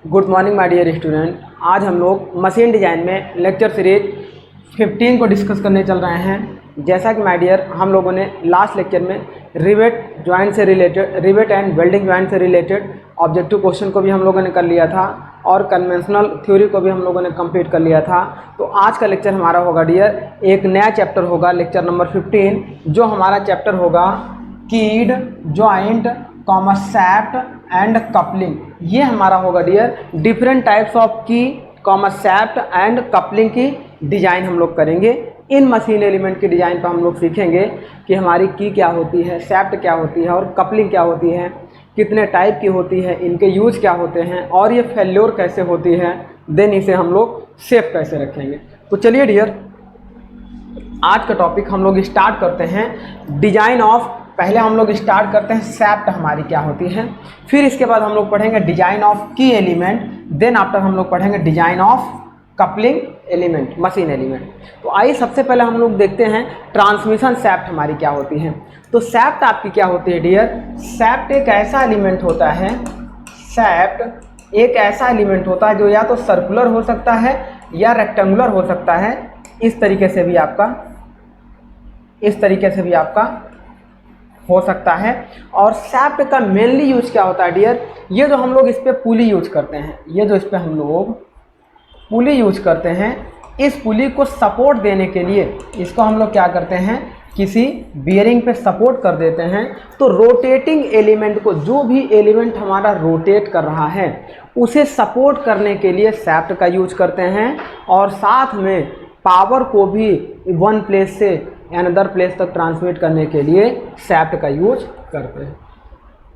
Good morning my dear student. आज हम लोग मशीन डिज़ाइन में लेक्चर सीरीज 15 को डिस्कस करने चल रहे हैं। जैसा कि माय डियर हम लोगों ने लास्ट लेक्चर में रिवेट एंड वेल्डिंग ज्वाइंट से रिलेटेड ऑब्जेक्टिव क्वेश्चन को भी हम लोगों ने कर लिया था और कन्वेंशनल थ्योरी को भी हम लोगों ने कंप्लीट कर लिया था। तो आज का लेक्चर हमारा होगा डियर, एक नया चैप्टर होगा, लेक्चर नंबर 15, जो हमारा चैप्टर होगा कीड, जॉइंट, शाफ्ट एंड कपलिंग। ये हमारा होगा डियर डिफरेंट टाइप्स ऑफ की, शाफ्ट एंड कपलिंग की डिज़ाइन हम लोग करेंगे। इन मशीन एलिमेंट की डिज़ाइन पर हम लोग सीखेंगे कि हमारी की क्या होती है, शाफ्ट क्या होती है और कपलिंग क्या होती है, कितने टाइप की होती है, इनके यूज क्या होते हैं और ये फेल्योर कैसे होती है, देन इसे हम लोग सेफ कैसे रखेंगे। तो चलिए डियर, आज का टॉपिक हम लोग स्टार्ट करते हैं डिज़ाइन ऑफ। पहले हम लोग स्टार्ट करते हैं शाफ्ट हमारी क्या होती है, फिर इसके बाद हम लोग पढ़ेंगे डिज़ाइन ऑफ की एलिमेंट, देन आफ्टर हम लोग पढ़ेंगे design of coupling element, machine element. तो आइए सबसे पहले हम लोग देखते हैं ट्रांसमिशन शाफ्ट हमारी क्या होती है। तो शाफ्ट आपकी क्या होती है डियर? शाफ्ट एक ऐसा एलिमेंट होता है, शाफ्ट एक ऐसा एलिमेंट होता है जो या तो सर्कुलर हो सकता है या रेक्टेंगुलर हो सकता है। इस तरीके से भी आपका हो सकता है। और शाफ्ट का मेनली यूज क्या होता है डियर? ये जो हम लोग इस पे पुली यूज करते हैं, ये जो इस पे हम लोग पुली यूज करते हैं, इस पुली को सपोर्ट देने के लिए इसको हम लोग क्या करते हैं, किसी बियरिंग पे सपोर्ट कर देते हैं। तो रोटेटिंग एलिमेंट को, जो भी एलिमेंट हमारा रोटेट कर रहा है उसे सपोर्ट करने के लिए शाफ्ट का यूज करते हैं, और साथ में पावर को भी वन प्लेस से अनदर प्लेस तक ट्रांसमिट करने के लिए शाफ्ट का यूज करते हैं।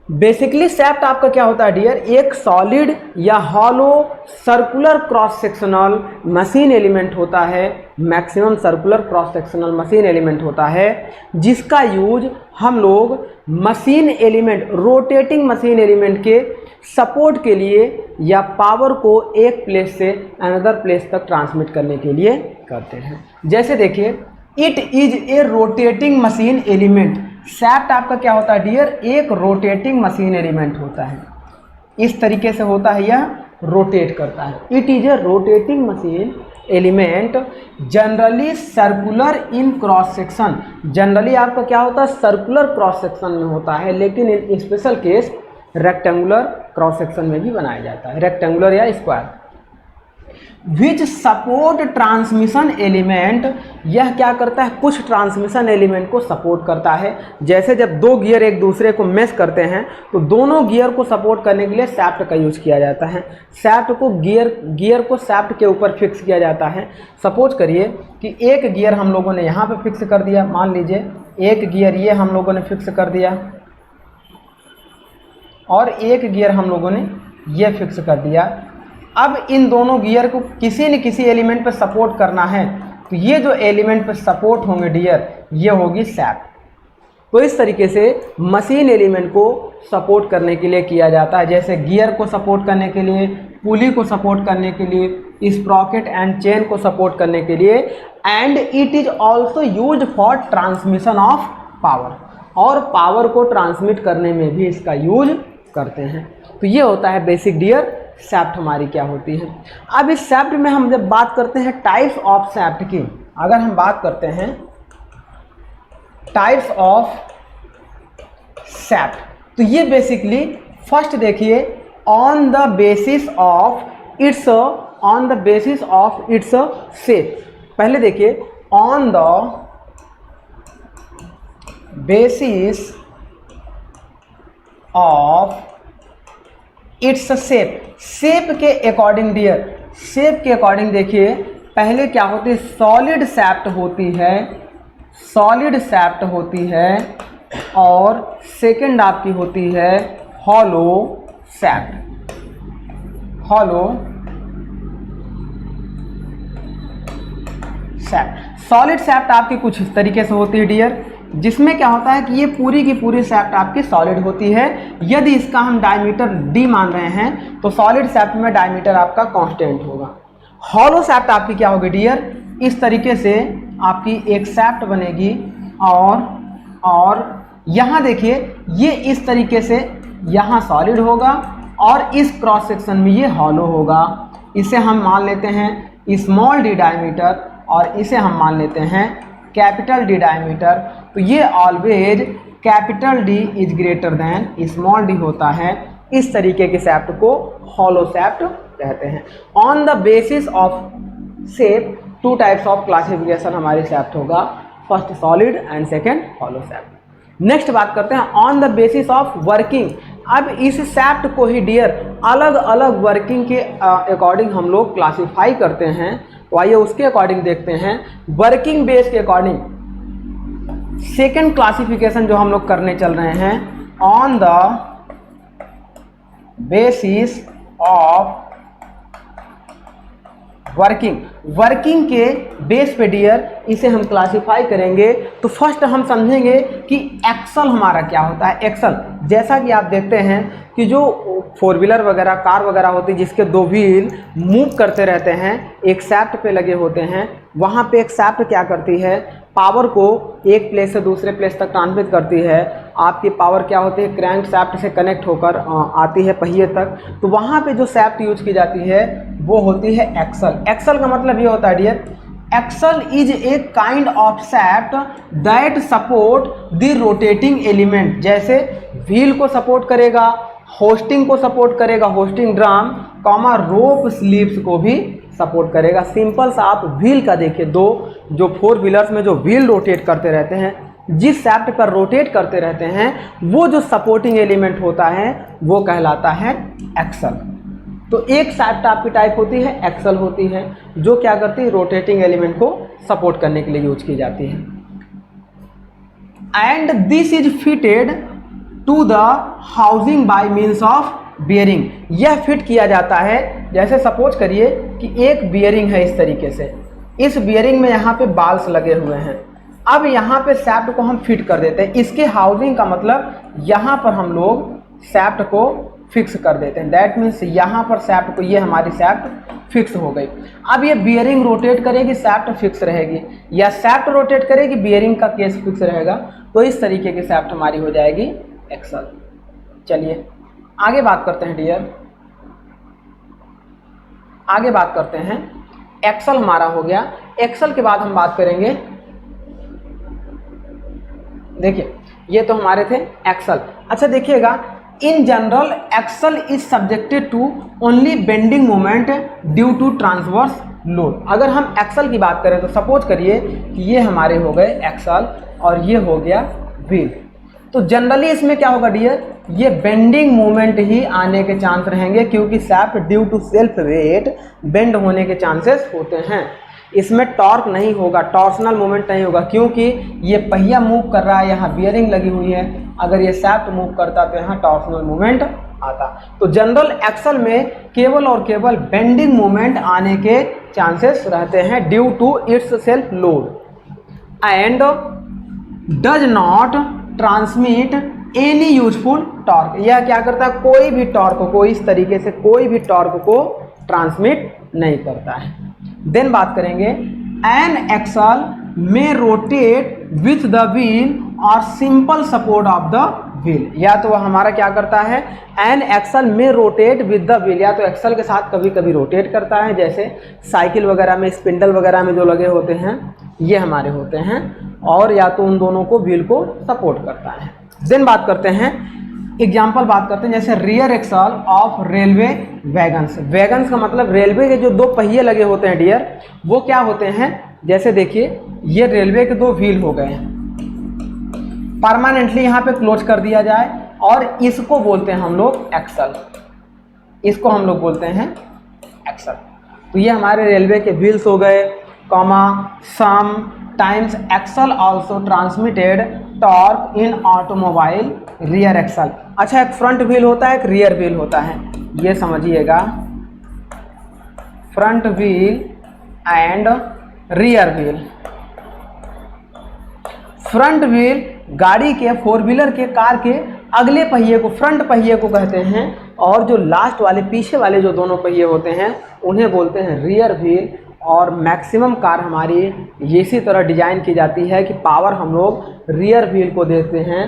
बेसिकली शाफ्ट आपका क्या होता है डियर? एक सॉलिड या hollow circular cross sectional machine element होता है, maximum circular cross sectional machine element होता है, जिसका यूज हम लोग machine element, rotating machine element के सपोर्ट के लिए या पावर को एक प्लेस से अनदर प्लेस तक ट्रांसमिट करने के लिए करते हैं। जैसे देखिए, it is A rotating machine element. Shaft आपका क्या होता है डियर? एक रोटेटिंग मशीन एलिमेंट होता है, इस तरीके से होता है, यह रोटेट करता है। It is A rotating machine element generally circular in cross section. Generally आपका क्या होता है? सर्कुलर क्रॉस सेक्शन में होता है, लेकिन in special case rectangular cross section में भी बनाया जाता है, रेक्टेंगुलर या square. Which support transmission element, यह क्या करता है? कुछ ट्रांसमिशन एलिमेंट को सपोर्ट करता है। जैसे जब दो गियर एक दूसरे को मेश करते हैं तो दोनों गियर को सपोर्ट करने के लिए शाफ्ट का यूज किया जाता है। शाफ्ट को गियर को शाफ्ट के ऊपर फिक्स किया जाता है। सपोज करिए कि एक गियर हम लोगों ने यहाँ पे फिक्स कर दिया, मान लीजिए एक गियर ये हम लोगों ने फिक्स कर दिया और एक गियर हम लोगों ने ये फिक्स कर दिया। अब इन दोनों गियर को किसी न किसी एलिमेंट पर सपोर्ट करना है, तो ये जो एलिमेंट पर सपोर्ट होंगे डियर, ये होगी शाफ्ट। तो इस तरीके से मशीन एलिमेंट को सपोर्ट करने के लिए किया जाता है। जैसे गियर को सपोर्ट करने के लिए, पुली को सपोर्ट करने के लिए, स्प्रॉकेट एंड चेन को सपोर्ट करने के लिए, and it is also use for transmission of power, और पावर को ट्रांसमिट करने में भी इसका यूज करते हैं। तो ये होता है बेसिक डियर शाफ्ट हमारी क्या होती है। अब इस शाफ्ट में हम जब बात करते हैं टाइप्स ऑफ शाफ्ट की, अगर हम बात करते हैं टाइप्स ऑफ शाफ्ट, तो ये बेसिकली फर्स्ट देखिए, on the basis of its shape. पहले देखिए, on the basis of its shape, shape के अकॉर्डिंग डियर, शेप के अकॉर्डिंग देखिए, पहले क्या होती है? सॉलिड शाफ्ट होती है, सॉलिड शाफ्ट होती है, और सेकंड आपकी होती है hollow shaft. Hollow shaft, solid shaft आपकी कुछ इस तरीके से होती है डियर, जिसमें क्या होता है कि ये पूरी की पूरी शाफ्ट आपकी सॉलिड होती है। यदि इसका हम डायमीटर d मान रहे हैं तो सॉलिड शाफ्ट में डायमीटर आपका कांस्टेंट होगा। हॉलो शाफ्ट आपकी क्या होगी डियर? इस तरीके से आपकी एक शाफ्ट बनेगी, और यहाँ देखिए, ये इस तरीके से यहाँ सॉलिड होगा और इस क्रॉस सेक्शन में ये हॉलो होगा। इसे हम मान लेते हैं स्मॉल डी डायमीटर और इसे हम मान लेते हैं कैपिटल डी डायमीटर। तो ये always capital D is greater than small D होता है। इस तरीके के सैप्ट को हॉलो सैप्ट कहते हैं। On the basis of shape two types of classification हमारी सैप्ट होगा, first solid and second hollow सैप्ट। Next बात करते हैं on the basis of working. अब इस सैप्ट को ही डियर अलग अलग वर्किंग के अकॉर्डिंग हम लोग क्लासीफाई करते हैं। तो आइए उसके अकॉर्डिंग देखते हैं। वर्किंग बेस के अकॉर्डिंग सेकेंड क्लासिफिकेशन जो हम लोग करने चल रहे हैं, on the basis of working के बेस पे डियर इसे हम क्लासिफाई करेंगे। तो फर्स्ट हम समझेंगे कि एक्सल हमारा क्या होता है। एक्सल जैसा कि आप देखते हैं कि जो फोर व्हीलर वगैरह कार वगैरह होती है जिसके दो व्हील मूव करते रहते हैं, एक सैफ्ट पे लगे होते हैं, वहाँ पे एक सैफ्ट क्या करती है, पावर को एक प्लेस से दूसरे प्लेस तक ट्रांसमिट करती है। आपकी पावर क्या होती है, क्रैंक सैफ्ट से कनेक्ट होकर आती है पहिए तक। तो वहाँ पे जो सैफ्ट यूज की जाती है वो होती है एक्सल। एक्सल का मतलब ये होता है dear, axle is a kind of shaft that support the rotating element. जैसे व्हील को सपोर्ट करेगा, होस्टिंग को सपोर्ट करेगा, hoisting drum, comma rope sleeves को भी सपोर्ट करेगा। सिंपल सा आप व्हील का देखिए, दो जो फोर व्हीलर्स में जो व्हील रोटेट करते रहते हैं, जिस सैफ्ट पर रोटेट करते रहते हैं, वो जो सपोर्टिंग एलिमेंट होता है वो कहलाता है एक्सल। तो एक सैफ्ट आपकी टाइप होती है एक्सल होती है, जो क्या करती है, रोटेटिंग एलिमेंट को सपोर्ट करने के लिए यूज की जाती है। And this is fitted to the housing by means of bearing. यह फिट किया जाता है, जैसे सपोज करिए कि एक बियरिंग है इस तरीके से, इस बियरिंग में यहाँ पे बाल्स लगे हुए हैं। अब यहाँ पे सैफ्ट को हम फिट कर देते हैं। इसके हाउसिंग का मतलब यहाँ पर हम लोग सैफ्ट को फिक्स कर देते हैं। दैट मीन्स यहाँ पर सैफ्ट को, ये हमारी सैफ्ट फिक्स हो गई। अब ये बियरिंग रोटेट करेगी, सैफ्ट फिक्स रहेगी, या सैफ्ट रोटेट करेगी, बियरिंग का केस फिक्स रहेगा। तो इस तरीके की सैफ्ट हमारी हो जाएगी एक्सल। चलिए आगे बात करते हैं डियर, आगे बात करते हैं। एक्सल हमारा हो गया। एक्सल के बाद हम बात करेंगे, देखिए ये तो हमारे थे एक्सल। अच्छा देखिएगा, in general axle is subjected to only bending moment due to transverse load. अगर हम एक्सल की बात करें तो सपोज करिए कि ये हमारे हो गए एक्सल और ये हो गया व्हील। तो जनरली इसमें क्या होगा डियर, ये बेंडिंग मोमेंट ही आने के चांस रहेंगे, क्योंकि shaft due to self weight bend होने के चांसेस होते हैं। इसमें टॉर्क नहीं होगा, टॉर्सनल मोमेंट नहीं होगा, क्योंकि ये पहिया मूव कर रहा है, यहाँ बियरिंग लगी हुई है। अगर ये सैफ्ट मूव करता तो यहाँ टॉर्सनल मोमेंट आता। तो जनरल एक्सल में केवल और केवल बेंडिंग मोमेंट आने के चांसेस रहते हैं due to its self load and does not transmit any useful torque. यह क्या करता है, कोई भी टॉर्क को, इस तरीके से कोई भी टॉर्क को ट्रांसमिट नहीं करता है। देन बात करेंगे, एन एक्सल में रोटेट विथ द व्हील और simple support of the wheel. या तो वह हमारा क्या करता है, एन एक्सल में रोटेट विद द व्हील, या तो एक्सल के साथ कभी कभी रोटेट करता है, जैसे साइकिल वगैरह में स्पिंडल वगैरह में जो लगे होते हैं ये हमारे होते हैं, और या तो उन दोनों को व्हील को सपोर्ट करता है। देन बात करते हैं, एग्जाम्पल बात करते हैं, जैसे rear axle of railway wagons. Wagons का मतलब रेलवे के जो दो पहिए लगे होते हैं डियर, वो क्या होते हैं, जैसे देखिए ये रेलवे के दो व्हील हो गए हैं, परमानेंटली यहाँ पे क्लोज कर दिया जाए, और इसको बोलते हैं हम लोग एक्सल, इसको हम लोग बोलते हैं एक्सल। तो ये हमारे रेलवे के व्हील्स हो गए, comma sometimes axle also transmitted torque in automobile rear axle. अच्छा, एक फ्रंट व्हील होता है, एक रियर व्हील होता है, ये समझिएगा, front wheel and rear wheel. Front wheel गाड़ी के, फोर व्हीलर के, कार के अगले पहिए को फ्रंट पहिए को कहते हैं, और जो लास्ट वाले पीछे वाले जो दोनों पहिए होते हैं उन्हें बोलते हैं रियर व्हील। और मैक्सिमम कार हमारी इसी तरह डिजाइन की जाती है कि पावर हम लोग रियर व्हील को देते हैं,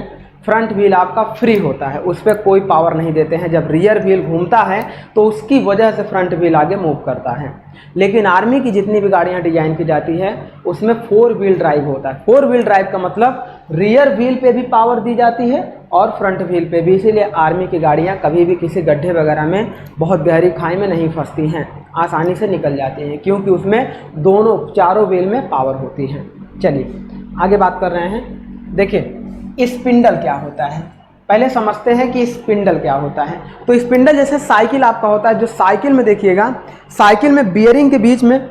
फ्रंट व्हील आपका फ्री होता है, उस पर कोई पावर नहीं देते हैं। जब रियर व्हील घूमता है तो उसकी वजह से फ्रंट व्हील आगे मूव करता है। लेकिन आर्मी की जितनी भी गाड़ियां डिजाइन की जाती है उसमें 4 व्हील ड्राइव होता है। 4 व्हील ड्राइव का मतलब रियर व्हील पे भी पावर दी जाती है और फ्रंट व्हील पे भी। इसीलिए आर्मी की गाड़ियां कभी भी किसी गड्ढे वगैरह में, बहुत गहरी खाई में नहीं फंसती हैं, आसानी से निकल जाती हैं, क्योंकि उसमें दोनों चारों व्हील में पावर होती है। चलिए आगे बात कर रहे हैं। देखिए स्पिंडल क्या होता है, पहले समझते हैं कि स्पिंडल क्या होता है। तो स्पिंडल जैसे साइकिल आपका होता है, जो साइकिल में देखिएगा, साइकिल में बियरिंग के बीच में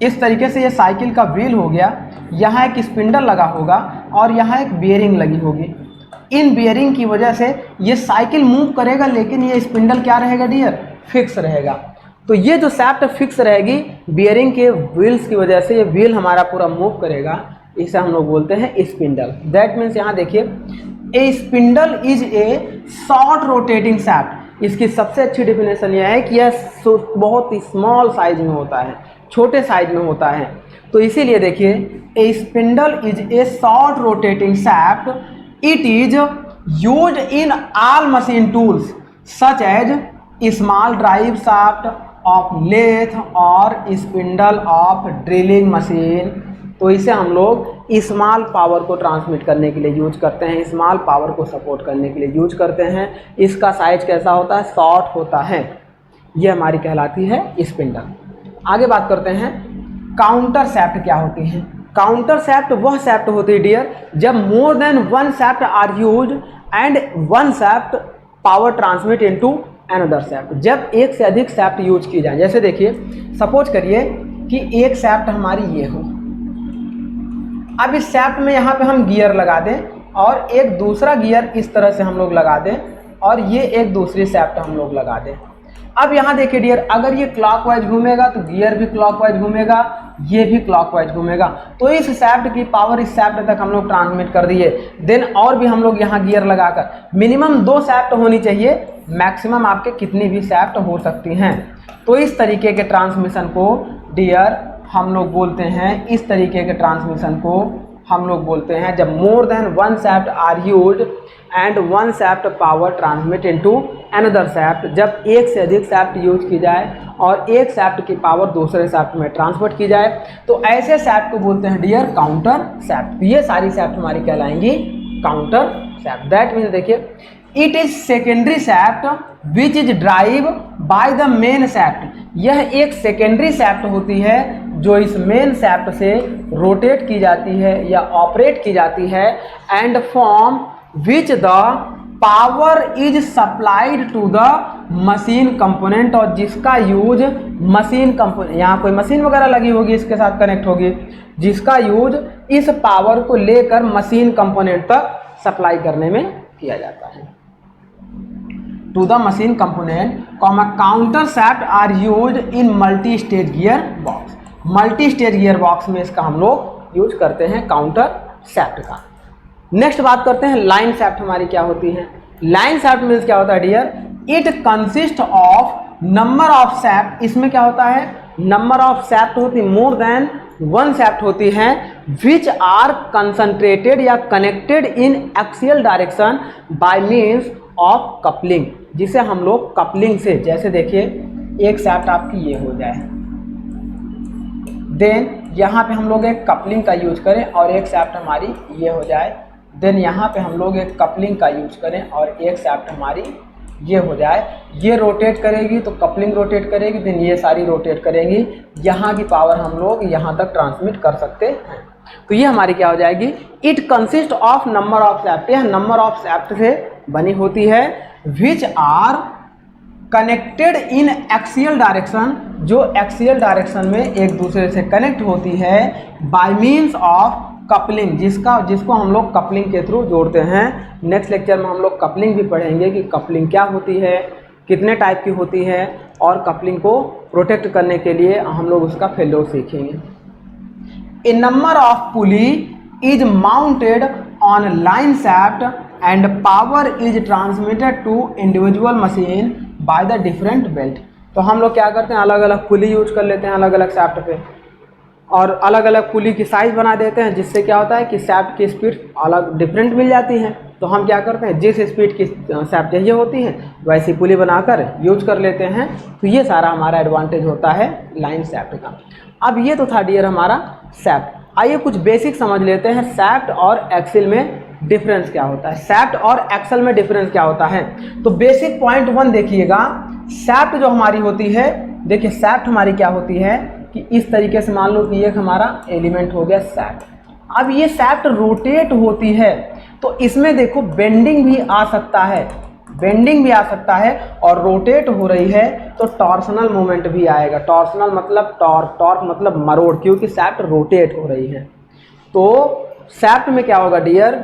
इस तरीके से ये साइकिल का व्हील हो गया, यहाँ एक स्पिंडल लगा होगा और यहाँ एक बियरिंग लगी होगी। इन बियरिंग की वजह से ये साइकिल मूव करेगा, लेकिन ये स्पिंडल क्या रहेगा डियर, फिक्स रहेगा। तो ये जो शाफ्ट फिक्स रहेगी बियरिंग के व्हील्स की वजह से, ये व्हील हमारा पूरा मूव करेगा, इसे हम लोग बोलते हैं स्पिंडल। दैट मीन्स यहाँ देखिए, a spindle is a short rotating shaft. इसकी सबसे अच्छी डेफिनेशन यह है कि यह बहुत ही स्मॉल साइज में होता है, छोटे साइज में होता है। तो इसीलिए देखिए, a spindle is a short rotating shaft, it is used in all machine tools such as small drive shaft of lathe और स्पिंडल ऑफ ड्रिलिंग मशीन। तो इसे हम लोग स्मॉल पावर को ट्रांसमिट करने के लिए यूज करते हैं, स्मॉल पावर को सपोर्ट करने के लिए यूज करते हैं। इसका साइज कैसा होता है, शॉर्ट होता है। ये हमारी कहलाती है स्पिंडल। आगे बात करते हैं, काउंटर शाफ्ट क्या होती है। काउंटर शाफ्ट वह शाफ्ट होती है डियर जब more than one shaft are use and one shaft power transmit into another shaft. जब एक से अधिक शाफ्ट यूज की जाए, जैसे देखिए सपोज करिए कि एक शाफ्ट हमारी ये हो, अब इस शाफ्ट में यहाँ पे हम गियर लगा दें और एक दूसरा गियर इस तरह से हम लोग लगा दें और ये एक दूसरी शाफ्ट हम लोग लगा दें। अब यहाँ देखिए डियर, अगर ये क्लॉकवाइज घूमेगा तो गियर भी क्लॉकवाइज घूमेगा, ये भी क्लॉकवाइज घूमेगा। तो इस शाफ्ट की पावर इस शाफ्ट तक हम लोग ट्रांसमिट कर दिए। देन और भी हम लोग यहाँ गियर लगाकर, मिनिमम 2 शाफ्ट होनी चाहिए, मैक्सिमम आपके कितनी भी शाफ्ट हो सकती हैं। तो इस तरीके के ट्रांसमिशन को डियर हम लोग बोलते हैं, इस तरीके के ट्रांसमिशन को हम लोग बोलते हैं जब more than one shaft are used and one shaft power transmit into another shaft. जब एक से अधिक शाफ्ट यूज की जाए और एक शाफ्ट की पावर दूसरे शाफ्ट में ट्रांसफर की जाए, तो ऐसे शाफ्ट को बोलते हैं डियर काउंटर शाफ्ट। ये सारी शाफ्ट हमारी कहलाएंगी काउंटर शाफ्ट। दैट मीन्स देखिए, it is secondary shaft which is drive by the main shaft. यह एक सेकेंडरी शाफ्ट होती है जो इस मेन शाफ्ट से रोटेट की जाती है या ऑपरेट की जाती है, and from which the power is supplied to the machine component, और जिसका यूज मशीन कंपोनेंट, यहाँ कोई मशीन वगैरह लगी होगी इसके साथ कनेक्ट होगी, जिसका यूज इस पावर को लेकर मशीन कंपोनेंट तक सप्लाई करने में किया जाता है। To the machine component, counter shaft are use in multi stage gear box. Multi stage gear box में इसका हम लोग यूज करते हैं काउंटर शाफ्ट का। नेक्स्ट बात करते हैं लाइन शाफ्ट हमारी क्या होती है। लाइन शाफ्ट मीन्स क्या होता है dear, it consist of number of shaft. इसमें क्या होता है, नंबर ऑफ शाफ्ट होती है, मोर देन वन शाफ्ट होती है, विच आर कंसंट्रेटेड या connected in axial direction by means of coupling, जिसे हम लोग कपलिंग से, जैसे देखिए एक शाफ्ट आपकी ये हो जाए, देन यहाँ पे हम लोग एक कपलिंग का यूज करें और एक शाफ्ट हमारी ये हो जाए, देन यहाँ पे हम लोग एक कपलिंग का यूज करें और एक शाफ्ट हमारी ये हो जाए। ये रोटेट करेगी तो कपलिंग रोटेट करेगी, देन ये सारी रोटेट करेंगी, यहाँ की पावर हम लोग यहाँ तक ट्रांसमिट कर सकते हैं। तो ये हमारी क्या हो जाएगी, it consist of number of shaft. यह नंबर ऑफ शाफ्ट से बनी होती है, which are connected in axial direction, जो एक्सियल डायरेक्शन में एक दूसरे से कनेक्ट होती है, बाय मीन्स ऑफ कपलिंग, जिसको हम लोग कपलिंग के थ्रू जोड़ते हैं। नेक्स्ट लेक्चर में हम लोग कपलिंग भी पढ़ेंगे कि कपलिंग क्या होती है, कितने टाइप की होती है, और कपलिंग को प्रोटेक्ट करने के लिए हम लोग उसका फेलो सीखेंगे। A number of pulley is mounted on line shaft and power is transmitted to individual machine by the different belt. तो हम लोग क्या करते हैं, अलग अलग पुली यूज कर लेते हैं अलग अलग शाफ्ट पे, और अलग अलग पुली की साइज़ बना देते हैं, जिससे क्या होता है कि शाफ्ट की स्पीड अलग डिफरेंट मिल जाती है। तो हम क्या करते हैं, जिस स्पीड की शाफ्ट चाहिए होती है वैसी पुली बनाकर यूज कर लेते हैं। तो ये सारा हमारा एडवांटेज होता है लाइन शाफ्ट का। अब ये तो था डियर हमारा शाफ्ट। आइए कुछ बेसिक समझ लेते हैं शाफ्ट और एक्सल में डिफरेंस क्या होता है, शाफ्ट और एक्सल में डिफरेंस क्या होता है। तो बेसिक पॉइंट 1 देखिएगा, शाफ्ट जो हमारी होती है, देखिए शाफ्ट हमारी क्या होती है कि इस तरीके से मान लो कि ये हमारा एलिमेंट हो गया शाफ्ट। अब ये शाफ्ट रोटेट होती है तो इसमें देखो बेंडिंग भी आ सकता है, बेंडिंग भी आ सकता है, और रोटेट हो रही है तो टॉर्सनल मूवमेंट भी आएगा। टॉर्सनल मतलब टॉर्क, टॉर्क मतलब मरोड़, क्योंकि शाफ्ट रोटेट हो रही है। तो शाफ्ट में क्या होगा dear,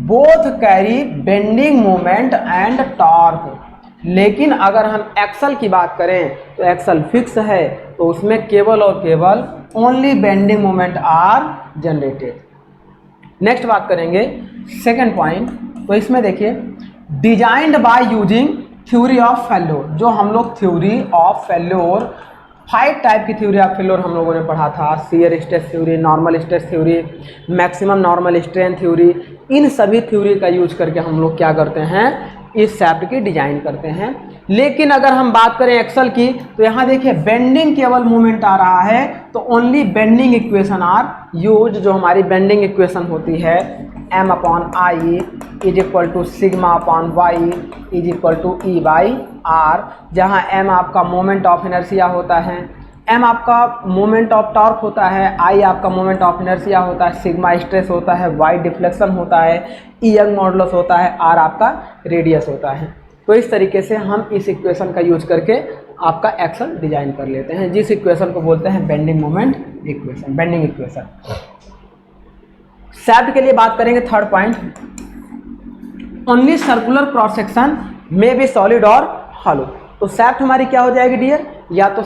both carry bending moment and torque. लेकिन अगर हम एक्सल की बात करें तो एक्सल फिक्स है, तो उसमें केवल और केवल only bending moment are generated. Next बात करेंगे सेकंड पॉइंट। तो इसमें देखिए designed by using theory of failure. जो हम लोग थ्योरी ऑफ फेल्योर, 5 टाइप की थ्योरी ऑफ फेल्योर हम लोगों ने पढ़ा था, shear stress theory, normal stress theory, maximum normal strain theory. इन सभी थ्योरी का यूज करके हम लोग क्या करते हैं, इस शाफ्ट की डिजाइन करते हैं। लेकिन अगर हम बात करें एक्सल की, तो यहाँ देखिए बेंडिंग केवल मूवमेंट आ रहा है, तो only bending equation are use. जो हमारी बेंडिंग इक्वेशन होती है m/i is equal to sigma upon Y is equal to E/R, जहाँ m आपका मोमेंट ऑफ इनर्शिया होता है, m आपका मोमेंट ऑफ टॉर्क होता है, I आपका मोमेंट ऑफ इनर्शिया होता है, सिग्मा स्ट्रेस होता है, y डिफ्लेक्शन होता है, E यंग मॉडुलस होता है, R आपका रेडियस होता है। तो इस तरीके से हम इस इक्वेशन का यूज करके आपका एक्सल डिजाइन कर लेते हैं, जिस इक्वेशन को बोलते हैं bending moment equation, bending equation. Shaft के लिए बात करेंगे third point, only circular cross section में बी सॉलिड और हॉलो। तो शाफ्ट हमारी क्या हो जाएगी डियर, या तो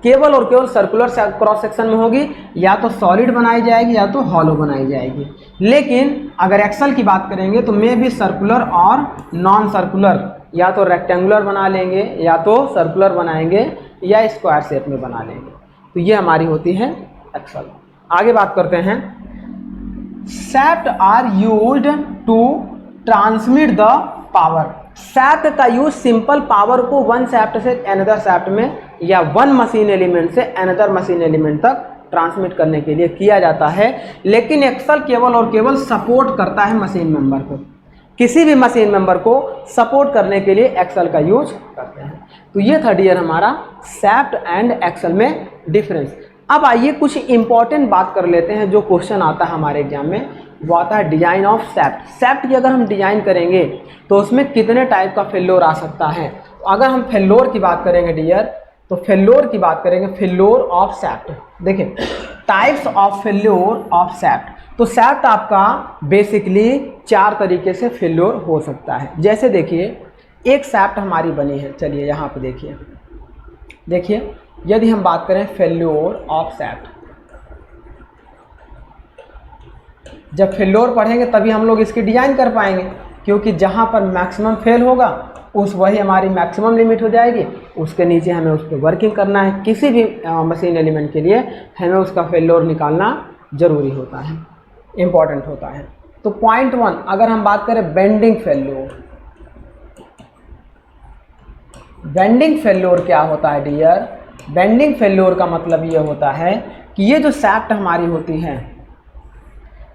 केवल और केवल सर्कुलर क्रॉस सेक्शन में होगी, या तो सॉलिड बनाई जाएगी या तो हॉलो बनाई जाएगी। लेकिन अगर एक्सल की बात करेंगे तो मे भी सर्कुलर और नॉन सर्कुलर, या तो रेक्टेंगुलर बना लेंगे या तो सर्कुलर बनाएंगे या स्क्वायर शेप में बना लेंगे। तो ये हमारी होती है एक्सल। आगे बात करते हैं, shaft are used to transmit the power. Shaft का यूज सिंपल पावर को वन शाफ्ट से अनदर शाफ्ट में या वन मशीन एलिमेंट से अनदर मशीन एलिमेंट तक ट्रांसमिट करने के लिए किया जाता है। लेकिन एक्सल केवल और केवल सपोर्ट करता है मशीन मेंबर को, किसी भी मशीन मेंबर को सपोर्ट करने के लिए एक्सल का यूज करते हैं। तो ये था डियर हमारा शाफ्ट एंड एक्सल में डिफरेंस। अब आइए कुछ इंपॉर्टेंट बात कर लेते हैं, जो क्वेश्चन आता है हमारे एग्जाम में, वो आता है डिजाइन ऑफ शाफ्ट। शाफ्ट की अगर हम डिजाइन करेंगे तो उसमें कितने टाइप का फेल्योर आ सकता है। तो अगर हम फेल्योर की बात करेंगे डियर, तो फेल्योर की बात करेंगे, फेल्योर ऑफ शाफ्ट। देखिए types of failure of shaft. तो शाफ्ट आपका बेसिकली 4 तरीके से फेल्योर हो सकता है। जैसे देखिए एक शाफ्ट हमारी बनी है, चलिए यहाँ पे देखिए, देखिए यदि हम बात करें फेल्योर ऑफ शाफ्ट, जब फेल्योर पढ़ेंगे तभी हम लोग इसकी डिजाइन कर पाएंगे, क्योंकि जहाँ पर मैक्सिमम फेल होगा उस वही हमारी मैक्सिमम लिमिट हो जाएगी, उसके नीचे हमें उस पर वर्किंग करना है। किसी भी मशीन एलिमेंट के लिए हमें उसका फेल्योर निकालना जरूरी होता है, इम्पॉर्टेंट होता है। तो पॉइंट 1 अगर हम बात करें बेंडिंग फेल्योर, बेंडिंग फेल्योर क्या होता है डियर, बेंडिंग फेल्योर का मतलब ये होता है कि ये जो शाफ्ट हमारी होती है,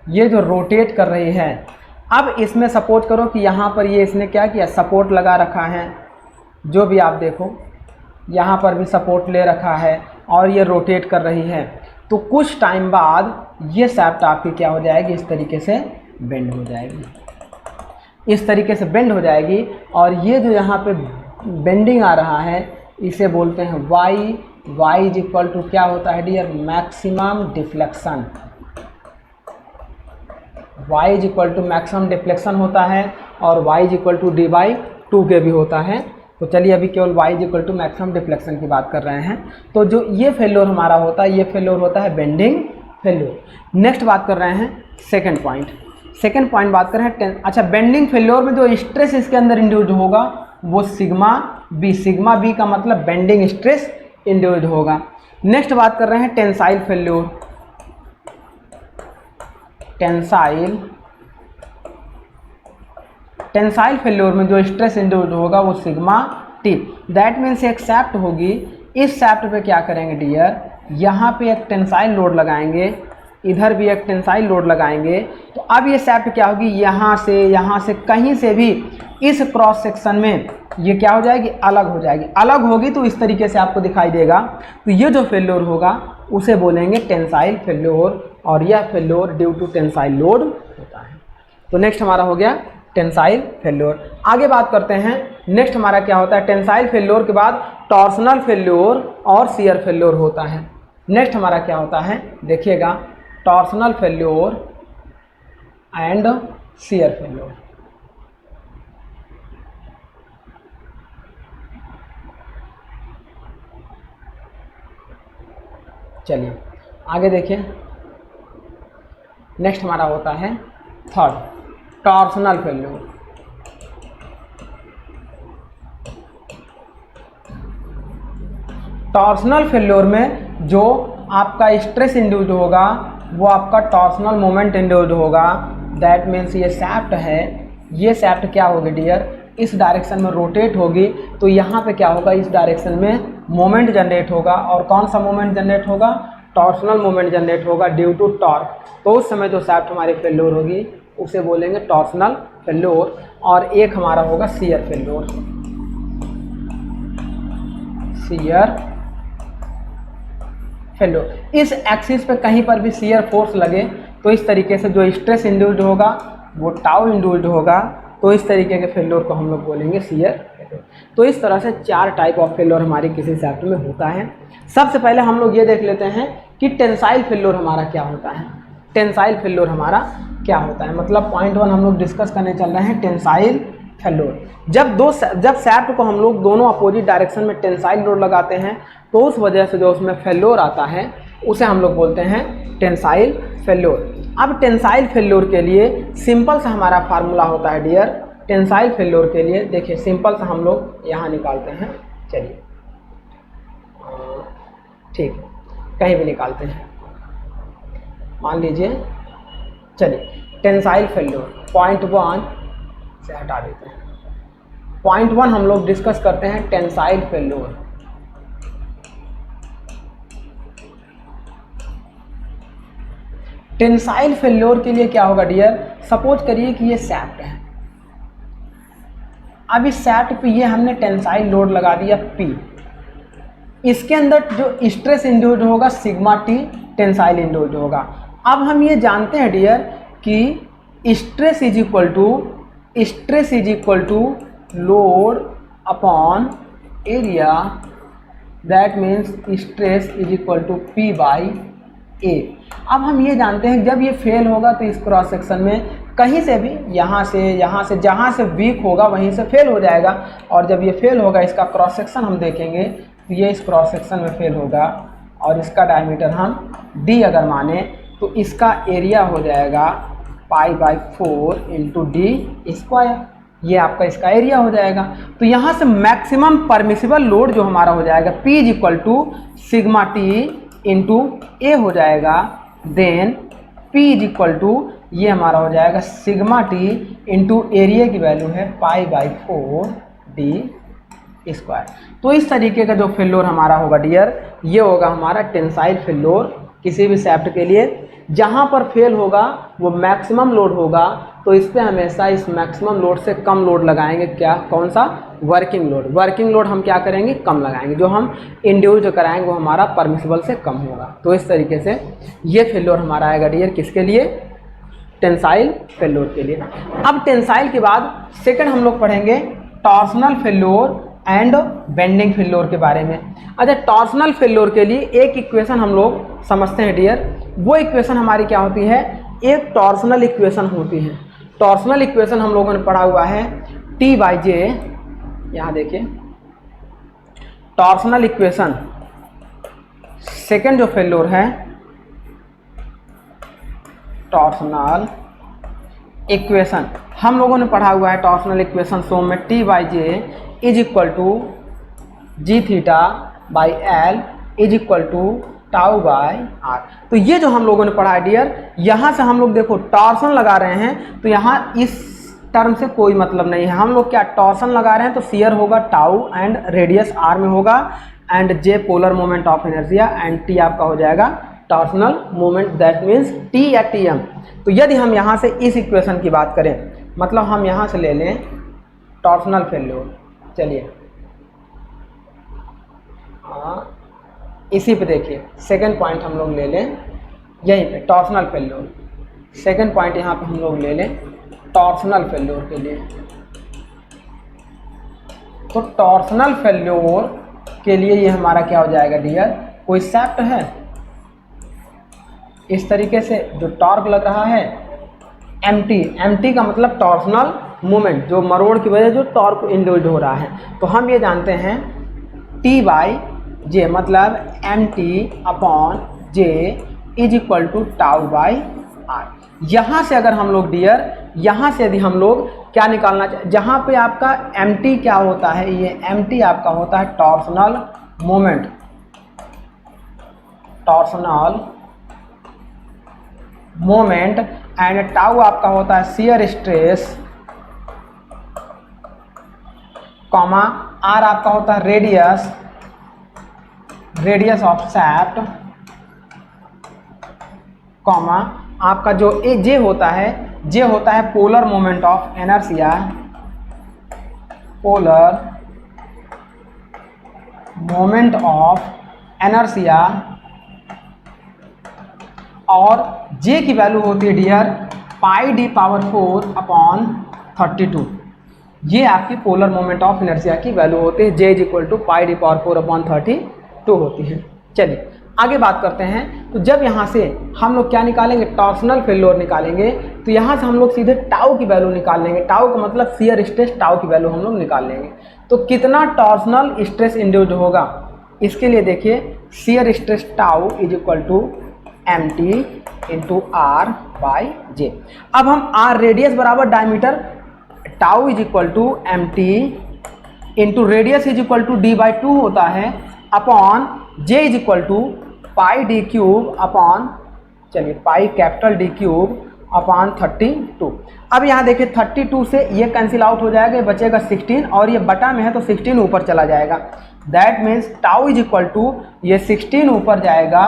ये जो रोटेट कर रही है, अब इसमें सपोर्ट करो कि यहाँ पर ये इसने क्या किया, सपोर्ट लगा रखा है, जो भी आप देखो यहाँ पर भी सपोर्ट ले रखा है और ये रोटेट कर रही है। तो कुछ टाइम बाद ये शाफ्ट आपकी क्या हो जाएगी, इस तरीके से बेंड हो जाएगी, इस तरीके से बेंड हो जाएगी। और ये जो यहाँ पे बेंडिंग आ रहा है इसे बोलते हैं Y. Y is equal to क्या होता है dear, maximum deflection. y is equal to maximum deflection होता है और y is equal to d/2 के भी होता है। तो चलिए अभी केवल y is equal to maximum deflection की बात कर रहे हैं। तो जो ये फेल्योर हमारा होता है, ये फेल्योर होता है बेंडिंग फेल्योर। नेक्स्ट बात कर रहे हैं सेकंड पॉइंट, सेकंड पॉइंट बात कर रहे हैं अच्छा बेंडिंग फेल्योर में जो स्ट्रेस इसके अंदर इंड्यूस्ड होगा वो सिग्मा बी। सिग्मा बी का मतलब बेंडिंग स्ट्रेस इंड्यूस्ड होगा। नेक्स्ट बात कर रहे हैं टेंसाइल फेल्योर। टेंसाइल फेल्योर में जो स्ट्रेस इंड्यूस्ड होगा वो सिग्मा टी। दैट मीन्स एक सैफ्ट होगी, इस सैफ्ट पे क्या करेंगे डियर, यहाँ पे एक टेंसाइल लोड लगाएंगे, इधर भी एक टेंसाइल लोड लगाएंगे। तो अब ये सैफ्ट क्या होगी, यहाँ से कहीं से भी इस क्रॉस सेक्शन में ये क्या हो जाएगी, अलग हो जाएगी। अलग होगी तो इस तरीके से आपको दिखाई देगा। तो ये जो फेल्योर होगा उसे बोलेंगे टेंसाइल फेल्योर, और यह failure due to tensile load होता है। तो नेक्स्ट हमारा हो गया टेंसाइल फेल्योर। आगे बात करते हैं, नेक्स्ट हमारा क्या होता है, टेंसाइल फेल्योर के बाद टॉर्सनल फेल्योर और शियर फेल्योर होता है। नेक्स्ट हमारा क्या होता है देखिएगा, torsional failure and shear failure. चलिए आगे देखिए, नेक्स्ट हमारा होता है third, torsional failure. Torsional failure में जो आपका स्ट्रेस इंड्यूस्ड होगा वो आपका टॉर्सनल मोमेंट इंड्यूस्ड होगा। दैट मीन्स ये सैफ्ट है, ये सैफ्ट क्या होगी डियर, इस डायरेक्शन में रोटेट होगी। तो यहाँ पे क्या होगा, इस डायरेक्शन में मोमेंट जनरेट होगा, और कौन सा मोमेंट जनरेट होगा, टॉर्सनल मोमेंट जनरेट होगा ड्यू टू टॉर्क। तो उस समय जो सैफ्ट हमारी फेल्योर होगी उसे बोलेंगे टॉर्सनल फेल्योर। और एक हमारा होगा शियर फेल्योर। शियर फेल्योर, इस एक्सिस पे कहीं पर भी शियर फोर्स लगे तो इस तरीके से जो स्ट्रेस इंड्यूस्ड होगा वो टाउ इंड्यूस्ड होगा। तो इस तरीके के फेल्योर को हम लोग बोलेंगे शियर फेल्योर। तो इस तरह से 4 टाइप ऑफ फेल्योर हमारी किसी सैफ्ट में होता है। सबसे पहले हम लोग ये देख लेते हैं कि टेंसाइल फेल्योर हमारा क्या होता है। टेंसाइल फेल्योर हमारा क्या होता है, मतलब पॉइंट 1 हम लोग डिस्कस करने चल रहे हैं टेंसाइल फेल्योर। जब सैफ्ट को हम लोग दोनों अपोजिट डायरेक्शन में टेंसाइल लोड लगाते हैं तो उस वजह से जो उसमें फेल्योर आता है उसे हम लोग बोलते हैं टेंसाइल फेल्योर। अब टेंसाइल फेल्योर के लिए सिंपल सा हमारा फार्मूला होता है डियर। टेंसाइल फेल्योर के लिए देखिए सिंपल सा हम लोग यहाँ निकालते हैं, चलिए ठीक है, कहीं भी निकालते हैं, मान लीजिए, चलिए टेंसाइल फेल्योर पॉइंट 1 से हटा देते हैं। पॉइंट 1 हम लोग डिस्कस करते हैं टेंसाइल फेल्योर। टेंसाइल फेल्योर के लिए क्या होगा डियर, सपोज करिए कि ये सैफ्ट है। अब इस सैफ्ट पे ये हमने टेंसाइल लोड लगा दिया P, इसके अंदर जो स्ट्रेस इंड्यूस्ड होगा सिग्मा टी टेंसाइल इंड्यूस्ड होगा। अब हम ये जानते हैं डियर कि stress is equal to load upon area, that means stress is equal to P by A। अब हम ये जानते हैं जब ये फेल होगा तो इस क्रॉस सेक्शन में कहीं से भी यहाँ से जहाँ से वीक होगा वहीं से फेल हो जाएगा, और जब ये फेल होगा इसका क्रॉस सेक्शन हम देखेंगे तो ये इस क्रॉस सेक्शन में फेल होगा, और इसका डायमीटर हम D अगर माने तो इसका एरिया हो जाएगा π/4 इंटू D²। ये आपका इसका एरिया हो जाएगा। तो यहाँ से मैक्सिमम परमिसिबल लोड जो हमारा हो जाएगा P is equal to sigma T into A हो जाएगा, then P is equal to ये हमारा हो जाएगा सिग्मा टी इंटू एरिया की वैल्यू है π/4 D²। तो इस तरीके का जो फेल्योर हमारा होगा डियर, ये होगा हमारा टेंसाइल फेल्योर किसी भी सैफ्ट के लिए। जहाँ पर फेल होगा वो मैक्सिमम लोड होगा, तो इस पर हमेशा इस मैक्सिमम लोड से कम लोड लगाएंगे। क्या, कौन सा, वर्किंग लोड। वर्किंग लोड हम क्या करेंगे, कम लगाएंगे। जो हम इंड्यूस्ड कराएंगे वो हमारा परमिसिबल से कम होगा। तो इस तरीके से ये फेल्योर हमारा आएगा डियर किसके लिए, टेंसाइल फेल्योर के लिए। अब टेंसाइल के बाद सेकंड हम लोग पढ़ेंगे torsional failure and bending failure के बारे में। अच्छा, टॉर्सनल फेल्योर के लिए एक इक्वेशन हम लोग समझते हैं डियर। वो इक्वेशन हमारी क्या होती है, एक टॉर्सनल इक्वेशन होती है। टॉर्सनल इक्वेशन हम लोगों ने पढ़ा हुआ है T/J। यहाँ देखिए टॉर्सनल इक्वेशन, सेकंड जो फेल्योर है टॉर्सनल इक्वेशन हम लोगों ने पढ़ा हुआ है। टॉर्सनल इक्वेशन सो में T/J is equal to G θ/L is equal to tau by R. तो ये जो हम लोगों ने पढ़ा है डियर, यहाँ से हम लोग देखो टॉर्सन लगा रहे हैं, तो यहाँ इस टर्म से कोई मतलब नहीं है। हम लोग क्या टॉर्सन लगा रहे हैं, तो शियर होगा टाउ एंड रेडियस आर में होगा, and J polar moment of inertia, and T आपका हो जाएगा torsional moment, that means T या टी एम। तो यदि हम यहाँ से इस इक्वेशन की बात करें, मतलब हम यहाँ से ले लें टॉर्सनल फेल्योर, चलिए इसी पे देखिए सेकंड पॉइंट हम लोग ले लें, यहीं पे टॉर्सनल फेल्योर, सेकंड पॉइंट यहाँ पे हम लोग ले लें टॉर्सनल फेल्योर के लिए। तो टॉर्सनल फेल्योर के लिए ये हमारा क्या हो जाएगा डियर, कोई सैफ्ट है इस तरीके से जो टॉर्क लग रहा है एमटी, एमटी का मतलब टॉर्सनल मोमेंट, जो मरोड़ की वजह जो टॉर्क इंड्यूस्ड हो रहा है। तो हम ये जानते हैं टी बाई जे मतलब M T upon J is equal to tau by R. यहाँ से अगर हम लोग डियर, यहाँ से यदि हम लोग क्या निकालना चाहिए, जहाँ पे आपका एम टी क्या होता है, ये एम टी आपका होता है torsional moment, torsional moment, and tau आपका होता है शियर स्ट्रेस, कॉमा आर आपका होता है radius, radius of shaft, comma आपका जो ए जे होता है, जे होता है polar moment of inertia, polar moment of inertia, और जे की वैल्यू होती है dear pi D power 4 upon 32। ये आपकी पोलर मोमेंट ऑफ इनर्शिया की वैल्यू होती है, J is equal to pi D power 4 upon 32 होती है। चलिए आगे बात करते हैं। तो जब यहाँ से हम लोग क्या निकालेंगे, टॉर्सनल फेल्योर निकालेंगे, तो यहाँ से हम लोग सीधे टाउ की वैल्यू निकाल लेंगे, टाउ का मतलब शियर स्ट्रेस, टाउ की वैल्यू हम लोग निकाल लेंगे। तो कितना टॉर्सनल स्ट्रेस इंड्यूस्ड होगा, इसके लिए देखिए shear stress tau is equal to M T into R by J. अब हम आर रेडियस बराबर diameter, tau is equal to M T into radius is equal to D by 2 होता है, upon J is equal to pi D cube upon, चलिए pi capital D cube upon 32। अब यहाँ देखिए 32 से ये कैंसिल आउट हो जाएगा, बचेगा 16, और ये बटा में है तो 16 ऊपर चला जाएगा, that means tau is equal to ये 16 ऊपर जाएगा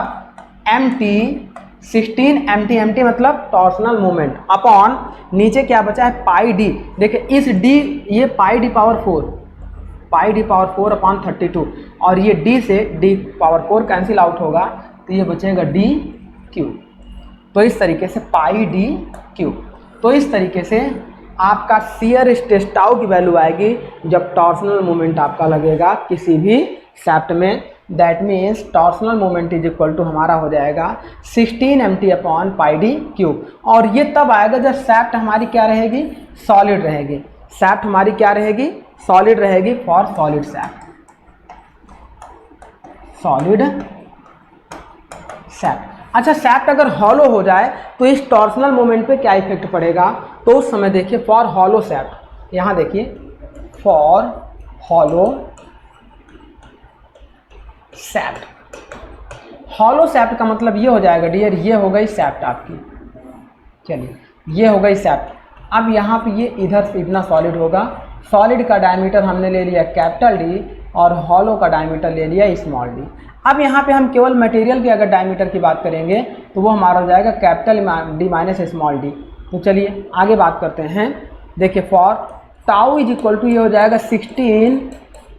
एम टी, 16 एम टी मतलब टॉर्सनल मोमेंट, अपॉन नीचे क्या बचा है पाई डी। देखिए इस डी, ये पाई डी पावर 4, पाई डी पावर 4 अपॉन 32, और ये डी से डी पावर 4 कैंसिल आउट होगा, तो ये बचेगा डी क्यूब। तो इस तरीके से पाई डी क्यूब। तो इस तरीके से आपका शियर स्ट्रेस टाउ की वैल्यू आएगी जब टॉर्सनल मोमेंट आपका लगेगा किसी भी शाफ्ट में, that means torsional moment is equal to हमारा हो जाएगा 16 M T upon pi D cube. और ये तब आएगा जब शाफ्ट हमारी क्या रहेगी, सॉलिड रहेगी, शाफ्ट हमारी क्या रहेगी, सॉलिड रहेगी, for solid shaft, solid shaft. अच्छा शाफ्ट अगर हॉलो हो जाए तो इस टॉर्सनल मोमेंट पे क्या इफेक्ट पड़ेगा, तो उस समय देखिए फॉर हॉलो शाफ्ट, यहाँ देखिए for hollow shaft, hollow shaft का मतलब ये हो जाएगा डियर, ये हो गई शाफ्ट आपकी, चलिए ये हो गई शाफ्ट। अब यहाँ पे ये इधर से इतना सॉलिड होगा, सॉलिड का डायमीटर हमने ले लिया कैपिटल डी और हॉलो का डायमीटर ले लिया स्मॉल डी। अब यहाँ पे हम केवल मटेरियल के अगर डायमीटर की बात करेंगे तो वो हमारा हो जाएगा capital D minus small D. तो चलिए आगे बात करते हैं। देखिए for tau is equal to ये हो जाएगा 16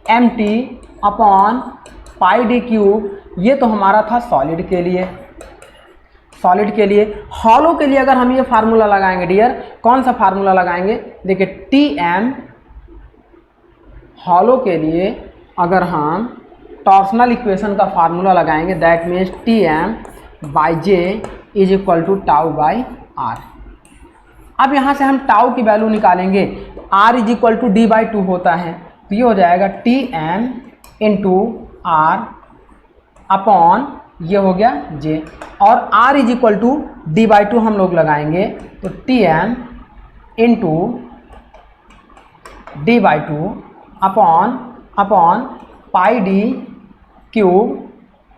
M T upon pi D cube, ये तो हमारा था सॉलिड के लिए, सॉलिड के लिए। हॉलो के लिए अगर हम ये फार्मूला लगाएंगे डियर, कौन सा फार्मूला लगाएंगे, देखिए टी एम, हॉलो के लिए अगर हम टॉर्सनल इक्वेशन का फार्मूला लगाएंगे, that means T M by J is equal to tau by R. अब यहाँ से हम टाउ की वैल्यू निकालेंगे, तो R is equal to D by 2 होता है, तो ये हो जाएगा T M into R upon ये हो गया जे, और R is equal to D by 2 हम लोग लगाएंगे, तो T M into D by 2 upon pi D cube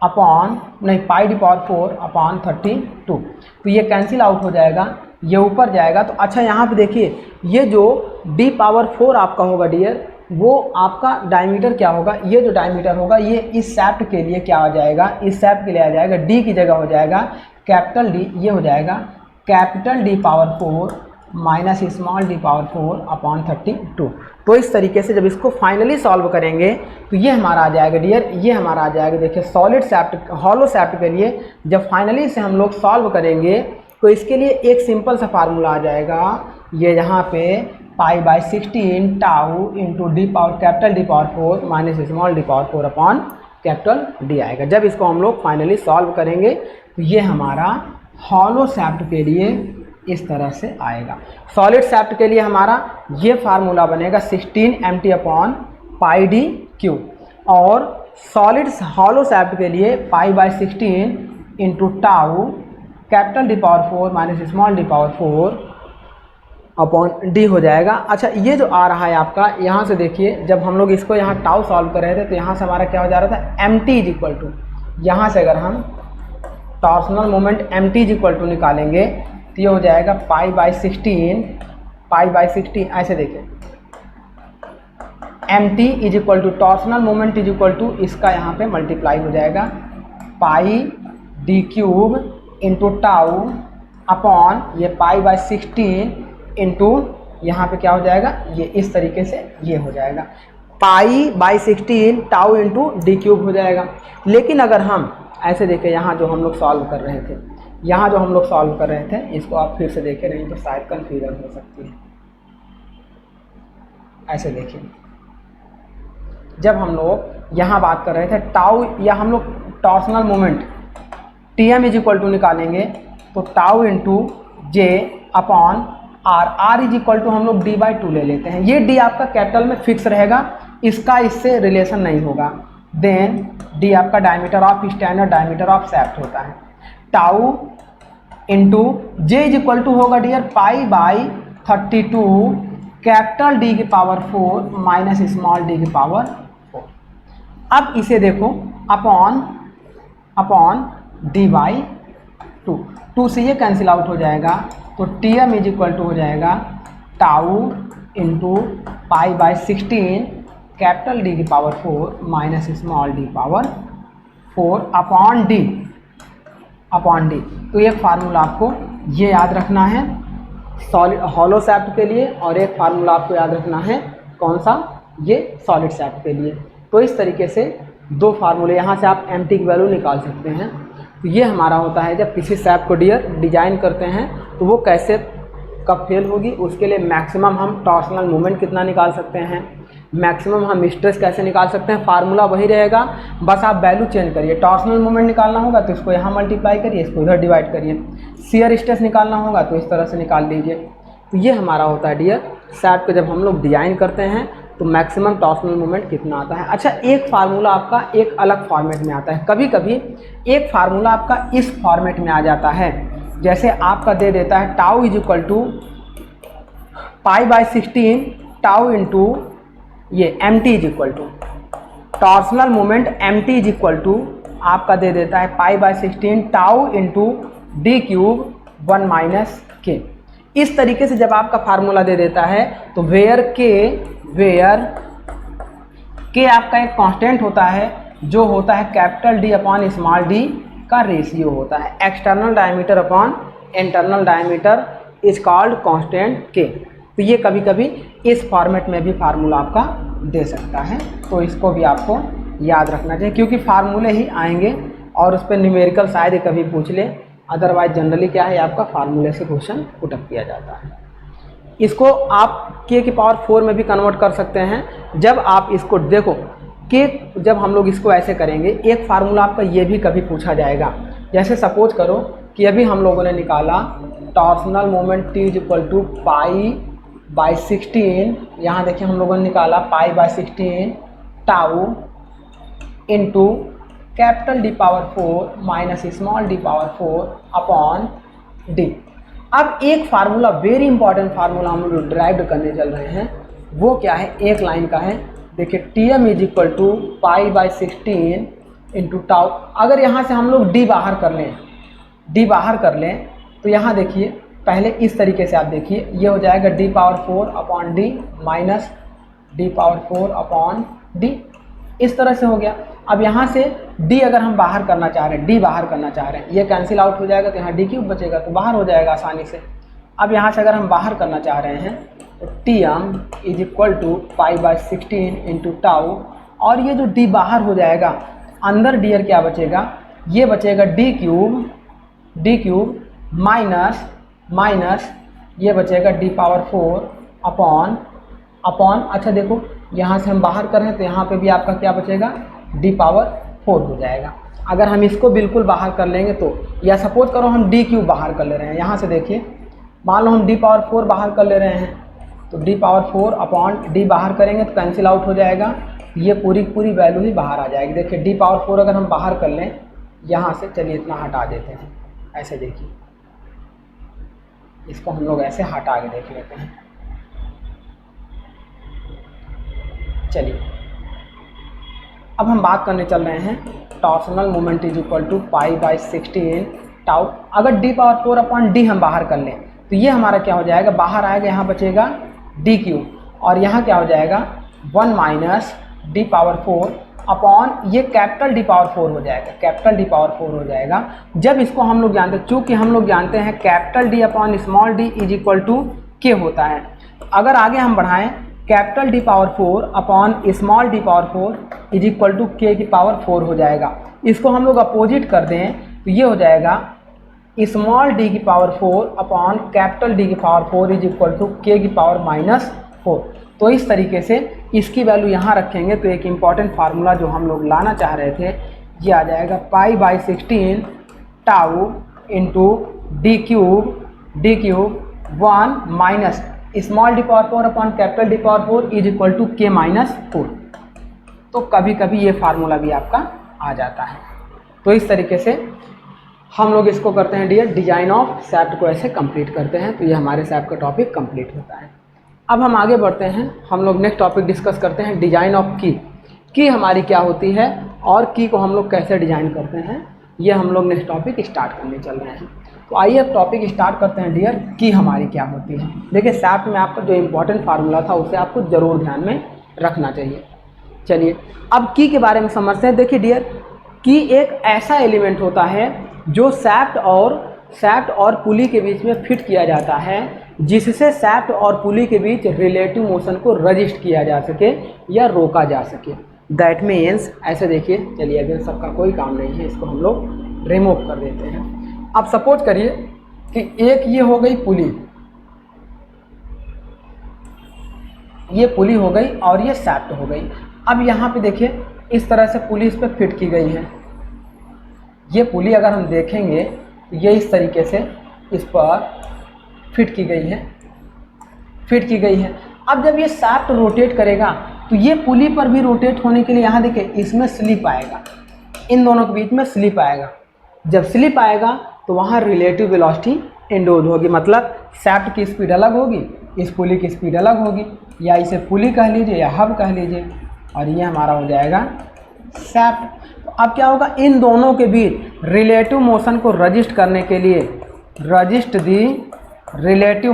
upon नहीं पाई डी पावर 4 अपॉन 32, तो ये कैंसिल आउट हो जाएगा, ये ऊपर जाएगा। तो अच्छा यहाँ पे देखिए, ये जो डी पावर 4 आपका होगा डियर, वो आपका डायमीटर क्या होगा, ये जो डायमीटर होगा ये इस शैफ्ट के लिए क्या आ जाएगा, इस शैफ्ट के लिए आ जाएगा डी की जगह हो जाएगा कैपिटल डी, ये हो जाएगा capital D power 4 minus small D power 4 upon 32। तो इस तरीके से जब इसको फाइनली सॉल्व करेंगे तो ये हमारा आ जाएगा डियर, ये हमारा आ जाएगा। देखिए सॉलिड शैफ्ट हॉलो शैफ्ट के लिए जब फाइनली इसे हम लोग सॉल्व करेंगे तो इसके लिए एक सिंपल सा फार्मूला आ जाएगा, ये यहाँ पे पाई by 16 tau into D power capital D power 4 minus small D power 4 upon capital D आएगा। जब इसको हम लोग फाइनली सॉल्व करेंगे तो ये हमारा हॉलो शैफ्ट के लिए इस तरह से आएगा। सॉलिड शैफ्ट के लिए हमारा ये फार्मूला बनेगा 16 mt upon pi D Q, और सॉलिड हॉलो शैफ्ट के लिए पाई by 16 into tau capital D power 4 minus small D power 4 upon D हो जाएगा। अच्छा ये जो आ रहा है आपका, यहाँ से देखिए जब हम लोग इसको यहाँ टाउ सॉल्व कर रहे थे तो यहाँ से हमारा क्या हो जा रहा था, M T is equal to, यहाँ से अगर हम torsional moment M T is equal to निकालेंगे तो ये हो जाएगा पाई बाई 16 ऐसे देखिए, M T is equal to torsional moment is equal to इसका यहाँ पे मल्टीप्लाई हो जाएगा pi D cube into tau upon ये पाई बाई 16 इंटू यहाँ पे क्या हो जाएगा, ये इस तरीके से ये हो जाएगा पाई by 16 tau into D cube हो जाएगा। लेकिन अगर हम ऐसे देखें, यहाँ जो हम लोग सॉल्व कर रहे थे, यहाँ जो हम लोग सॉल्व कर रहे थे, इसको आप फिर से देखे नहीं तो शायद कन्फ्यूजन हो सकती है। ऐसे देखिए, जब हम लोग यहाँ बात कर रहे थे टाउ, या हम लोग torsional moment T M is equal to निकालेंगे तो tau into J upon R, R is equal to हम लोग डी बाई 2 ले लेते हैं। ये डी आपका कैपिटल में फिक्स रहेगा, इसका इससे रिलेशन नहीं होगा। देन डी आपका diameter of standard diameter of shaft होता है। Tau into J is equal to होगा dear pi by 32 capital D की पावर 4 माइनस स्मॉल डी की पावर 4। अब इसे देखो अपॉन डी बाई 2 से ये कैंसिल आउट हो जाएगा, तो T M is equal to हो जाएगा tau into pi by 16 capital D की power 4 minus small D power 4 upon D. तो एक फार्मूला आपको ये याद रखना है सॉलिड हॉलो शैफ्ट के लिए, और एक फार्मूला आपको याद रखना है कौन सा, ये सॉलिड शैफ्ट के लिए। तो इस तरीके से दो फार्मूले, यहाँ से आप एम टी की वैल्यू निकाल सकते हैं। तो ये हमारा होता है जब किसी शैफ्ट को डियर डिजाइन करते हैं तो वो कैसे कब फेल होगी, उसके लिए मैक्सिमम हम टॉर्सनल मोमेंट कितना निकाल सकते हैं, मैक्सिमम हम स्ट्रेस कैसे निकाल सकते हैं, फार्मूला वही रहेगा, बस आप वैल्यू चेंज करिए। टॉर्सनल मोमेंट निकालना होगा तो इसको यहाँ मल्टीप्लाई करिए, इसको इधर डिवाइड करिए। शियर स्ट्रेस निकालना होगा तो इस तरह से निकाल लीजिए। तो ये हमारा होता है डियर शैफ्ट को जब हम लोग डिजाइन करते हैं तो मैक्सिमम टॉर्सनल मोमेंट कितना आता है। अच्छा एक फार्मूला आपका एक अलग फॉर्मेट में आता है, कभी कभी एक फार्मूला आपका इस फॉर्मेट में आ जाता है, जैसे आपका दे देता है tau is equal to pi by 16 tau into ये M T is equal to torsional moment M T is equal to आपका दे देता है pi by 16 tau into D cube 1 minus K. इस तरीके से जब आपका फार्मूला दे देता है तो वेयर के आपका एक कांस्टेंट होता है जो होता है capital D upon small D का रेशियो होता है। External diameter upon internal diameter is called constant के। तो ये कभी कभी इस फॉर्मेट में भी फार्मूला आपका दे सकता है, तो इसको भी आपको याद रखना चाहिए क्योंकि फार्मूले ही आएंगे और उस पर न्यूमेरिकल शायद कभी पूछ ले, अदरवाइज जनरली क्या है आपका फार्मूले से क्वेश्चन पुटअप किया जाता है। इसको आप के की पावर 4 में भी कन्वर्ट कर सकते हैं। जब आप इसको देखो के, जब हम लोग इसको ऐसे करेंगे, एक फार्मूला आपका ये भी कभी पूछा जाएगा। जैसे सपोज करो कि अभी हम लोगों ने निकाला torsional moment T is equal to pi by 16, यहाँ देखिए हम लोगों ने निकाला pi by 16 tau into capital D power 4 minus small D power 4 upon D. अब एक फार्मूला वेरी इंपॉर्टेंट फार्मूला हम लोग ड्राइव करने चल रहे हैं, वो क्या है, एक लाइन का है। देखिए T M is equal to pi by 16 into tau. अगर यहाँ से हम लोग डी बाहर कर लें, डी बाहर कर लें तो यहाँ देखिए पहले इस तरीके से आप देखिए, ये हो जाएगा D power 4 upon D minus D power 4 upon D, इस तरह से हो गया। अब यहाँ से d अगर हम बाहर करना चाह रहे हैं, d बाहर करना चाह रहे हैं, ये कैंसिल आउट हो जाएगा तो यहाँ d क्यूब बचेगा तो बाहर हो जाएगा आसानी से। अब यहाँ से अगर हम बाहर करना चाह रहे हैं तो Tm is equal to π/16 into tau, और ये जो d बाहर हो जाएगा अंदर डियर क्या बचेगा, ये बचेगा d क्यूब माइनस ये बचेगा d पावर 4 अपॉन अच्छा देखो यहाँ से हम बाहर कर रहे हैं तो यहाँ पे भी आपका क्या बचेगा, d पावर 4 हो जाएगा। अगर हम इसको बिल्कुल बाहर कर लेंगे तो, या सपोज करो हम d क्यूब बाहर कर ले रहे हैं, यहाँ से देखिए मान लो हम d पावर 4 बाहर कर ले रहे हैं तो d पावर 4 अपॉन d बाहर करेंगे तो कैंसिल आउट हो जाएगा, ये पूरी वैल्यू ही बाहर आ जाएगी। देखिए d पावर 4 अगर हम बाहर कर लें यहाँ से, चलिए इतना हटा देते हैं, ऐसे देखिए इसको हम लोग ऐसे हटा के देख लेते हैं। चलिए अब हम बात करने चल रहे हैं torsional moment is equal to π/16 tau. अगर d पावर 4 अपॉन डी हम बाहर कर लें तो ये हमारा क्या हो जाएगा, बाहर आएगा, यहाँ बचेगा d क्यूब और यहाँ क्या हो जाएगा 1 माइनस डी पावर 4 अपॉन ये कैपिटल डी पावर 4 हो जाएगा, कैपिटल डी पावर 4 हो जाएगा। जब इसको हम लोग जानते हैं, चूँकि हम लोग जानते हैं capital D upon small D is equal to K होता है, अगर आगे हम बढ़ाएं capital D power 4 upon small D power 4 is equal to K की पावर 4 हो जाएगा। इसको हम लोग अपोजिट कर दें तो ये हो जाएगा स्मॉल डी की पावर 4 अपॉन कैपिटल डी की power 4 is equal to K की पावर -4। तो इस तरीके से इसकी वैल्यू यहाँ रखेंगे तो एक इम्पॉर्टेंट फार्मूला जो हम लोग लाना चाह रहे थे ये आ जाएगा π/16 tau into D cube 1 minus small D power 4 upon capital D power 4 is equal to K -4। तो कभी कभी ये फार्मूला भी आपका आ जाता है। तो इस तरीके से हम लोग इसको करते हैं डियर, डिजाइन ऑफ सैफ्ट को ऐसे कंप्लीट करते हैं। तो ये हमारे सैफ्ट का टॉपिक कंप्लीट होता है। अब हम आगे बढ़ते हैं, हम लोग नेक्स्ट टॉपिक डिस्कस करते हैं डिजाइन ऑफ की हमारी क्या होती है और की को हम लोग कैसे डिजाइन करते हैं, ये हम लोग नेक्स्ट टॉपिक स्टार्ट करने चल रहे हैं। तो आइए अब टॉपिक स्टार्ट करते हैं डियर, की हमारी क्या होती है। देखिए सैफ्ट में आपका जो इम्पोर्टेंट फार्मूला था उसे आपको ज़रूर ध्यान में रखना चाहिए। चलिए अब की के बारे में समझते हैं। देखिए डियर, की एक ऐसा एलिमेंट होता है जो सैफ्ट और पुली के बीच में फिट किया जाता है, जिससे सैफ्ट और पुली के बीच रिलेटिव मोशन को रजिस्ट किया जा सके या रोका जा सके। दैट मीन्स ऐसे देखिए, चलिए अभी सबका कोई काम नहीं है, इसको हम लोग रिमूव कर देते हैं। अब सपोज करिए कि एक ये हो गई पुली, ये पुली हो गई और ये सैफ्ट हो गई। अब यहाँ पे देखिए इस तरह से पुली इस पर फिट की गई है। ये पुली अगर हम देखेंगे तो ये इस तरीके से इस पर फिट की गई है। अब जब ये सैफ्ट रोटेट करेगा तो ये पुली पर भी रोटेट होने के लिए यहाँ देखिए इसमें स्लिप आएगा, इन दोनों के बीच में स्लिप आएगा। जब स्लिप आएगा तो वहाँ रिलेटिव वेलोसिटी इंड्यूस होगी, मतलब सैफ्ट की स्पीड अलग होगी, इस पुली की स्पीड अलग होगी, या इसे पुली कह लीजिए या हब कह लीजिए, और ये हमारा हो जाएगा सैफ्ट। तो अब क्या होगा, इन दोनों के बीच रिलेटिव मोशन को रजिस्ट करने के लिए, रजिस्ट दी रिलेटिव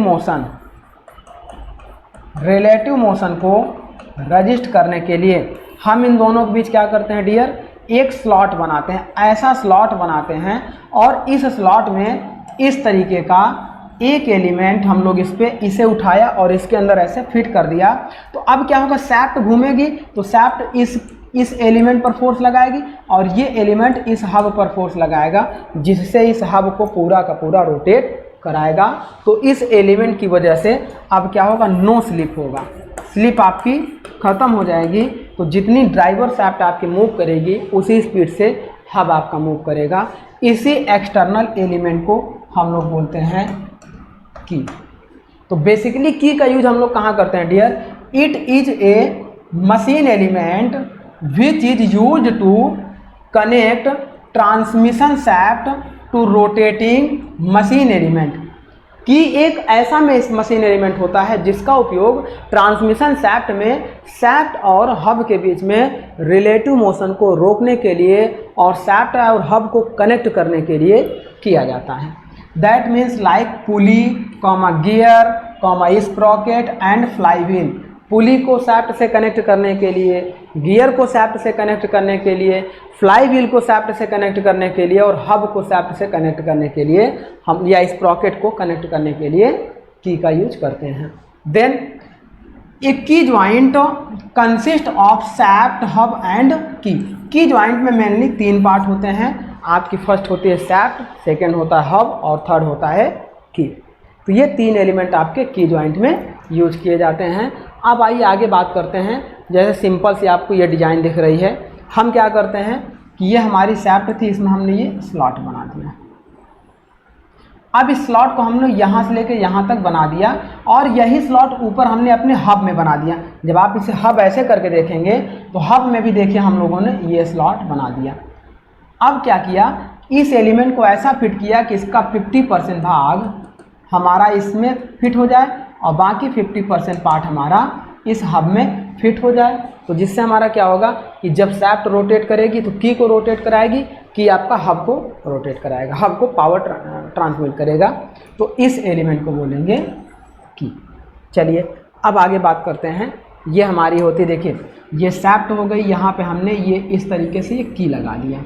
मोशन को रजिस्ट करने के लिए हम इन दोनों के बीच क्या करते हैं डियर, एक स्लॉट बनाते हैं, ऐसा स्लॉट बनाते हैं और इस स्लॉट में इस तरीके का एक एलिमेंट हम लोग इस पे इसे उठाया और इसके अंदर ऐसे फिट कर दिया। तो अब क्या होगा, सैफ्ट घूमेगी तो सैफ्ट इस एलिमेंट पर फोर्स लगाएगी और ये एलिमेंट इस हब पर फोर्स लगाएगा, जिससे इस हब को पूरा का पूरा रोटेट कराएगा। तो इस एलिमेंट की वजह से अब क्या होगा, नो स्लिप होगा, स्लिप आपकी ख़त्म हो जाएगी। तो जितनी ड्राइवर सैफ्ट आपकी मूव करेगी उसी स्पीड से हब आपका मूव करेगा। इसी एक्सटर्नल एलिमेंट को हम लोग बोलते हैं की। तो बेसिकली की का यूज हम लोग कहाँ करते हैं dear, it is a machine element which is use to connect transmission shaft to rotating machine element. Key एक ऐसा मशीन एलिमेंट होता है जिसका उपयोग ट्रांसमिशन शैफ्ट में शैफ्ट और हब के बीच में रिलेटिव मोशन को रोकने के लिए और शैफ्ट और हब को कनेक्ट करने के लिए किया जाता है। That means like pulley, gear, sprocket and flywheel. Pulley को शैफ्ट से कनेक्ट करने के लिए, गियर को शैफ्ट से कनेक्ट करने के लिए, फ्लाई व्हील को शैफ्ट से कनेक्ट करने के लिए और हब को शैफ्ट से कनेक्ट करने के लिए हम, या स्प्रॉकेट को कनेक्ट करने के लिए की का यूज करते हैं। देन ए की joint consist of shaft, hub and की। की ज्वाइंट में मेनली 3 पार्ट होते हैं आपकी। फर्स्ट होती है शैफ्ट, सेकेंड होता है हब और थर्ड होता है की। तो ये 3 एलिमेंट आपके की ज्वाइंट में यूज किए जाते हैं। अब आइए आगे बात करते हैं। जैसे सिंपल सी आपको ये डिज़ाइन दिख रही है, हम क्या करते हैं कि ये हमारी शैफ्ट थी, इसमें हमने ये स्लॉट बना दिया। अब इस स्लॉट को हमने यहाँ से लेकर यहाँ तक बना दिया और यही स्लॉट ऊपर हमने अपने हब में बना दिया। जब आप इसे हब ऐसे करके देखेंगे तो हब में भी देखिए हम लोगों ने ये स्लॉट बना दिया। अब क्या किया, इस एलिमेंट को ऐसा फिट किया कि इसका 50% भाग हमारा इसमें फिट हो जाए और बाकी 50% पार्ट हमारा इस हब में फिट हो जाए। तो जिससे हमारा क्या होगा कि जब शैफ्ट रोटेट करेगी तो की को रोटेट कराएगी, की आपका हब को रोटेट कराएगा, हब को पावर ट्रांसमिट करेगा। तो इस एलिमेंट को बोलेंगे की। चलिए अब आगे बात करते हैं। ये हमारी होती, देखिए ये शैफ्ट हो गई, यहाँ पे हमने ये इस तरीके से ये की लगा दिया।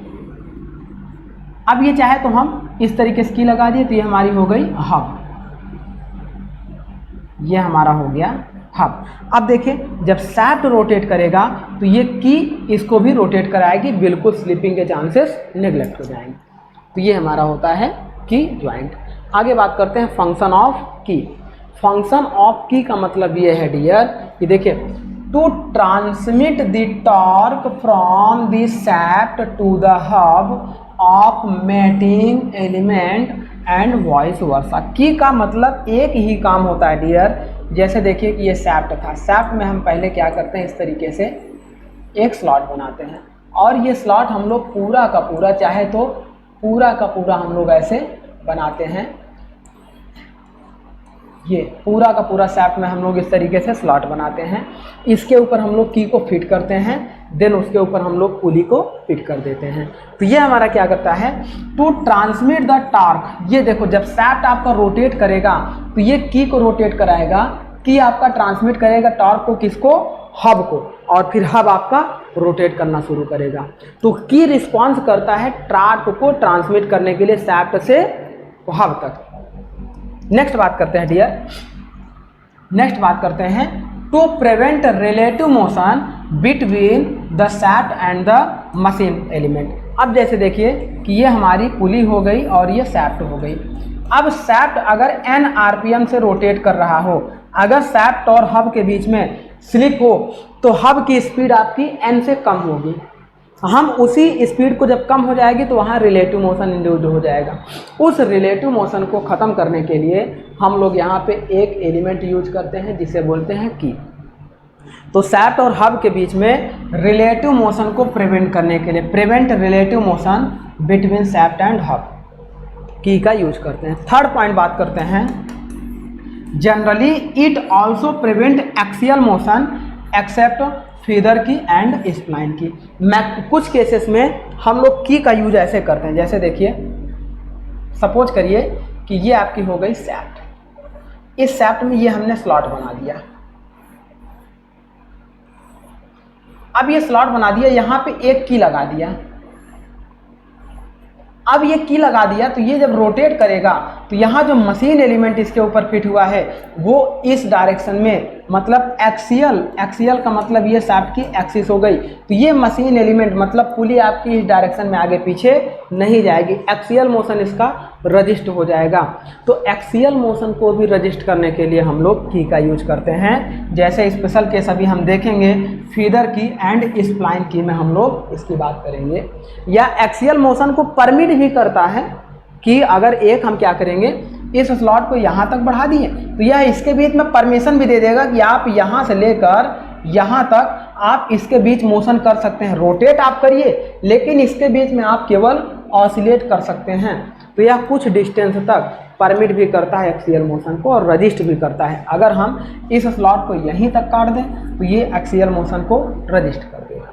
अब ये चाहे तो हम इस तरीके से की लगा दिए तो ये हमारी हो गई हब, ये हमारा हो गया हब। अब देखिए जब शैफ्ट रोटेट करेगा तो ये की इसको भी रोटेट कराएगी, बिल्कुल स्लिपिंग के चांसेस नेग्लेक्ट हो जाएंगे। तो ये हमारा होता है की ज्वाइंट। आगे बात करते हैं function of key. Function of key का मतलब ये है डियर कि देखिए, to transmit the torque from the shaft to the hub of mating element and vice versa. Key का मतलब एक ही काम होता है डियर। जैसे देखिए कि ये शैफ्ट था, शैफ्ट में हम पहले क्या करते हैं, इस तरीके से एक स्लॉट बनाते हैं और ये स्लॉट हम लोग पूरा का पूरा, चाहे तो पूरा का पूरा हम लोग ऐसे बनाते हैं। ये पूरा का पूरा शैफ्ट में हम लोग इस तरीके से स्लॉट बनाते हैं। इसके ऊपर हम लोग की को फिट करते हैं, देन उसके ऊपर हम लोग पुली को फिट कर देते हैं। तो ये हमारा क्या करता है, टू ट्रांसमिट द टॉर्क। ये देखो जब शैफ्ट आपका रोटेट करेगा तो ये की को रोटेट कराएगा, की आपका ट्रांसमिट करेगा टॉर्क को, किसको, हब को, और फिर हब आपका रोटेट करना शुरू करेगा। तो की रिस्पॉन्स करता है टॉर्क को ट्रांसमिट करने के लिए शैफ्ट से हब तक। नेक्स्ट बात करते हैं डियर, नेक्स्ट बात करते हैं to prevent relative motion between the shaft and the machine element. अब जैसे देखिए कि ये हमारी पुली हो गई और ये शैफ्ट हो गई। अब शैफ्ट अगर n RPM से रोटेट कर रहा हो, अगर शैफ्ट और हब के बीच में स्लिप हो तो हब की स्पीड आपकी n से कम होगी। हम उसी स्पीड को जब कम हो जाएगी तो वहाँ रिलेटिव मोशन इंड्यूस हो जाएगा। उस रिलेटिव मोशन को ख़त्म करने के लिए हम लोग यहाँ पे एक एलिमेंट यूज करते हैं जिसे बोलते हैं की। तो शैफ्ट और हब के बीच में रिलेटिव मोशन को प्रिवेंट करने के लिए, prevent relative motion between shaft and hub, की का यूज करते हैं। थर्ड पॉइंट बात करते हैं, generally it also prevent axial motion except feather key and spline key. कुछ केसेस में हम लोग की का यूज ऐसे करते हैं, जैसे देखिए सपोज करिए कि ये आपकी हो गई शैफ्ट, इस शैफ्ट में ये हमने स्लॉट बना दिया। अब ये स्लॉट बना दिया, यहाँ पे एक की लगा दिया। अब ये की लगा दिया तो ये जब रोटेट करेगा तो यहाँ जो मशीन एलिमेंट इसके ऊपर फिट हुआ है वो इस डायरेक्शन में, मतलब एक्सियल का मतलब ये शैफ्ट की एक्सिस हो गई। तो ये मशीन एलिमेंट मतलब पुली आपकी इस डायरेक्शन में आगे पीछे नहीं जाएगी, एक्सियल मोशन इसका रजिस्ट हो जाएगा। तो एक्सियल मोशन को भी रजिस्ट करने के लिए हम लोग की का यूज करते हैं। जैसे स्पेशल केस अभी हम देखेंगे, फीदर की एंड स्प्लाइन की में हम लोग इसकी बात करेंगे। या एक्सियल मोशन को परमिट भी करता है कि अगर एक हम क्या करेंगे, इस स्लॉट को यहाँ तक बढ़ा दिए तो यह इसके बीच में परमिशन भी दे देगा कि आप यहाँ से लेकर यहाँ तक आप इसके बीच मोशन कर सकते हैं। रोटेट आप करिए लेकिन इसके बीच में आप केवल ऑसिलेट कर सकते हैं। तो यह कुछ डिस्टेंस तक परमिट भी करता है एक्सियल मोशन को और रजिस्ट भी करता है। अगर हम इस स्लॉट को यहीं तक काट दें तो ये एक्सियल मोशन को रजिस्ट कर देगा।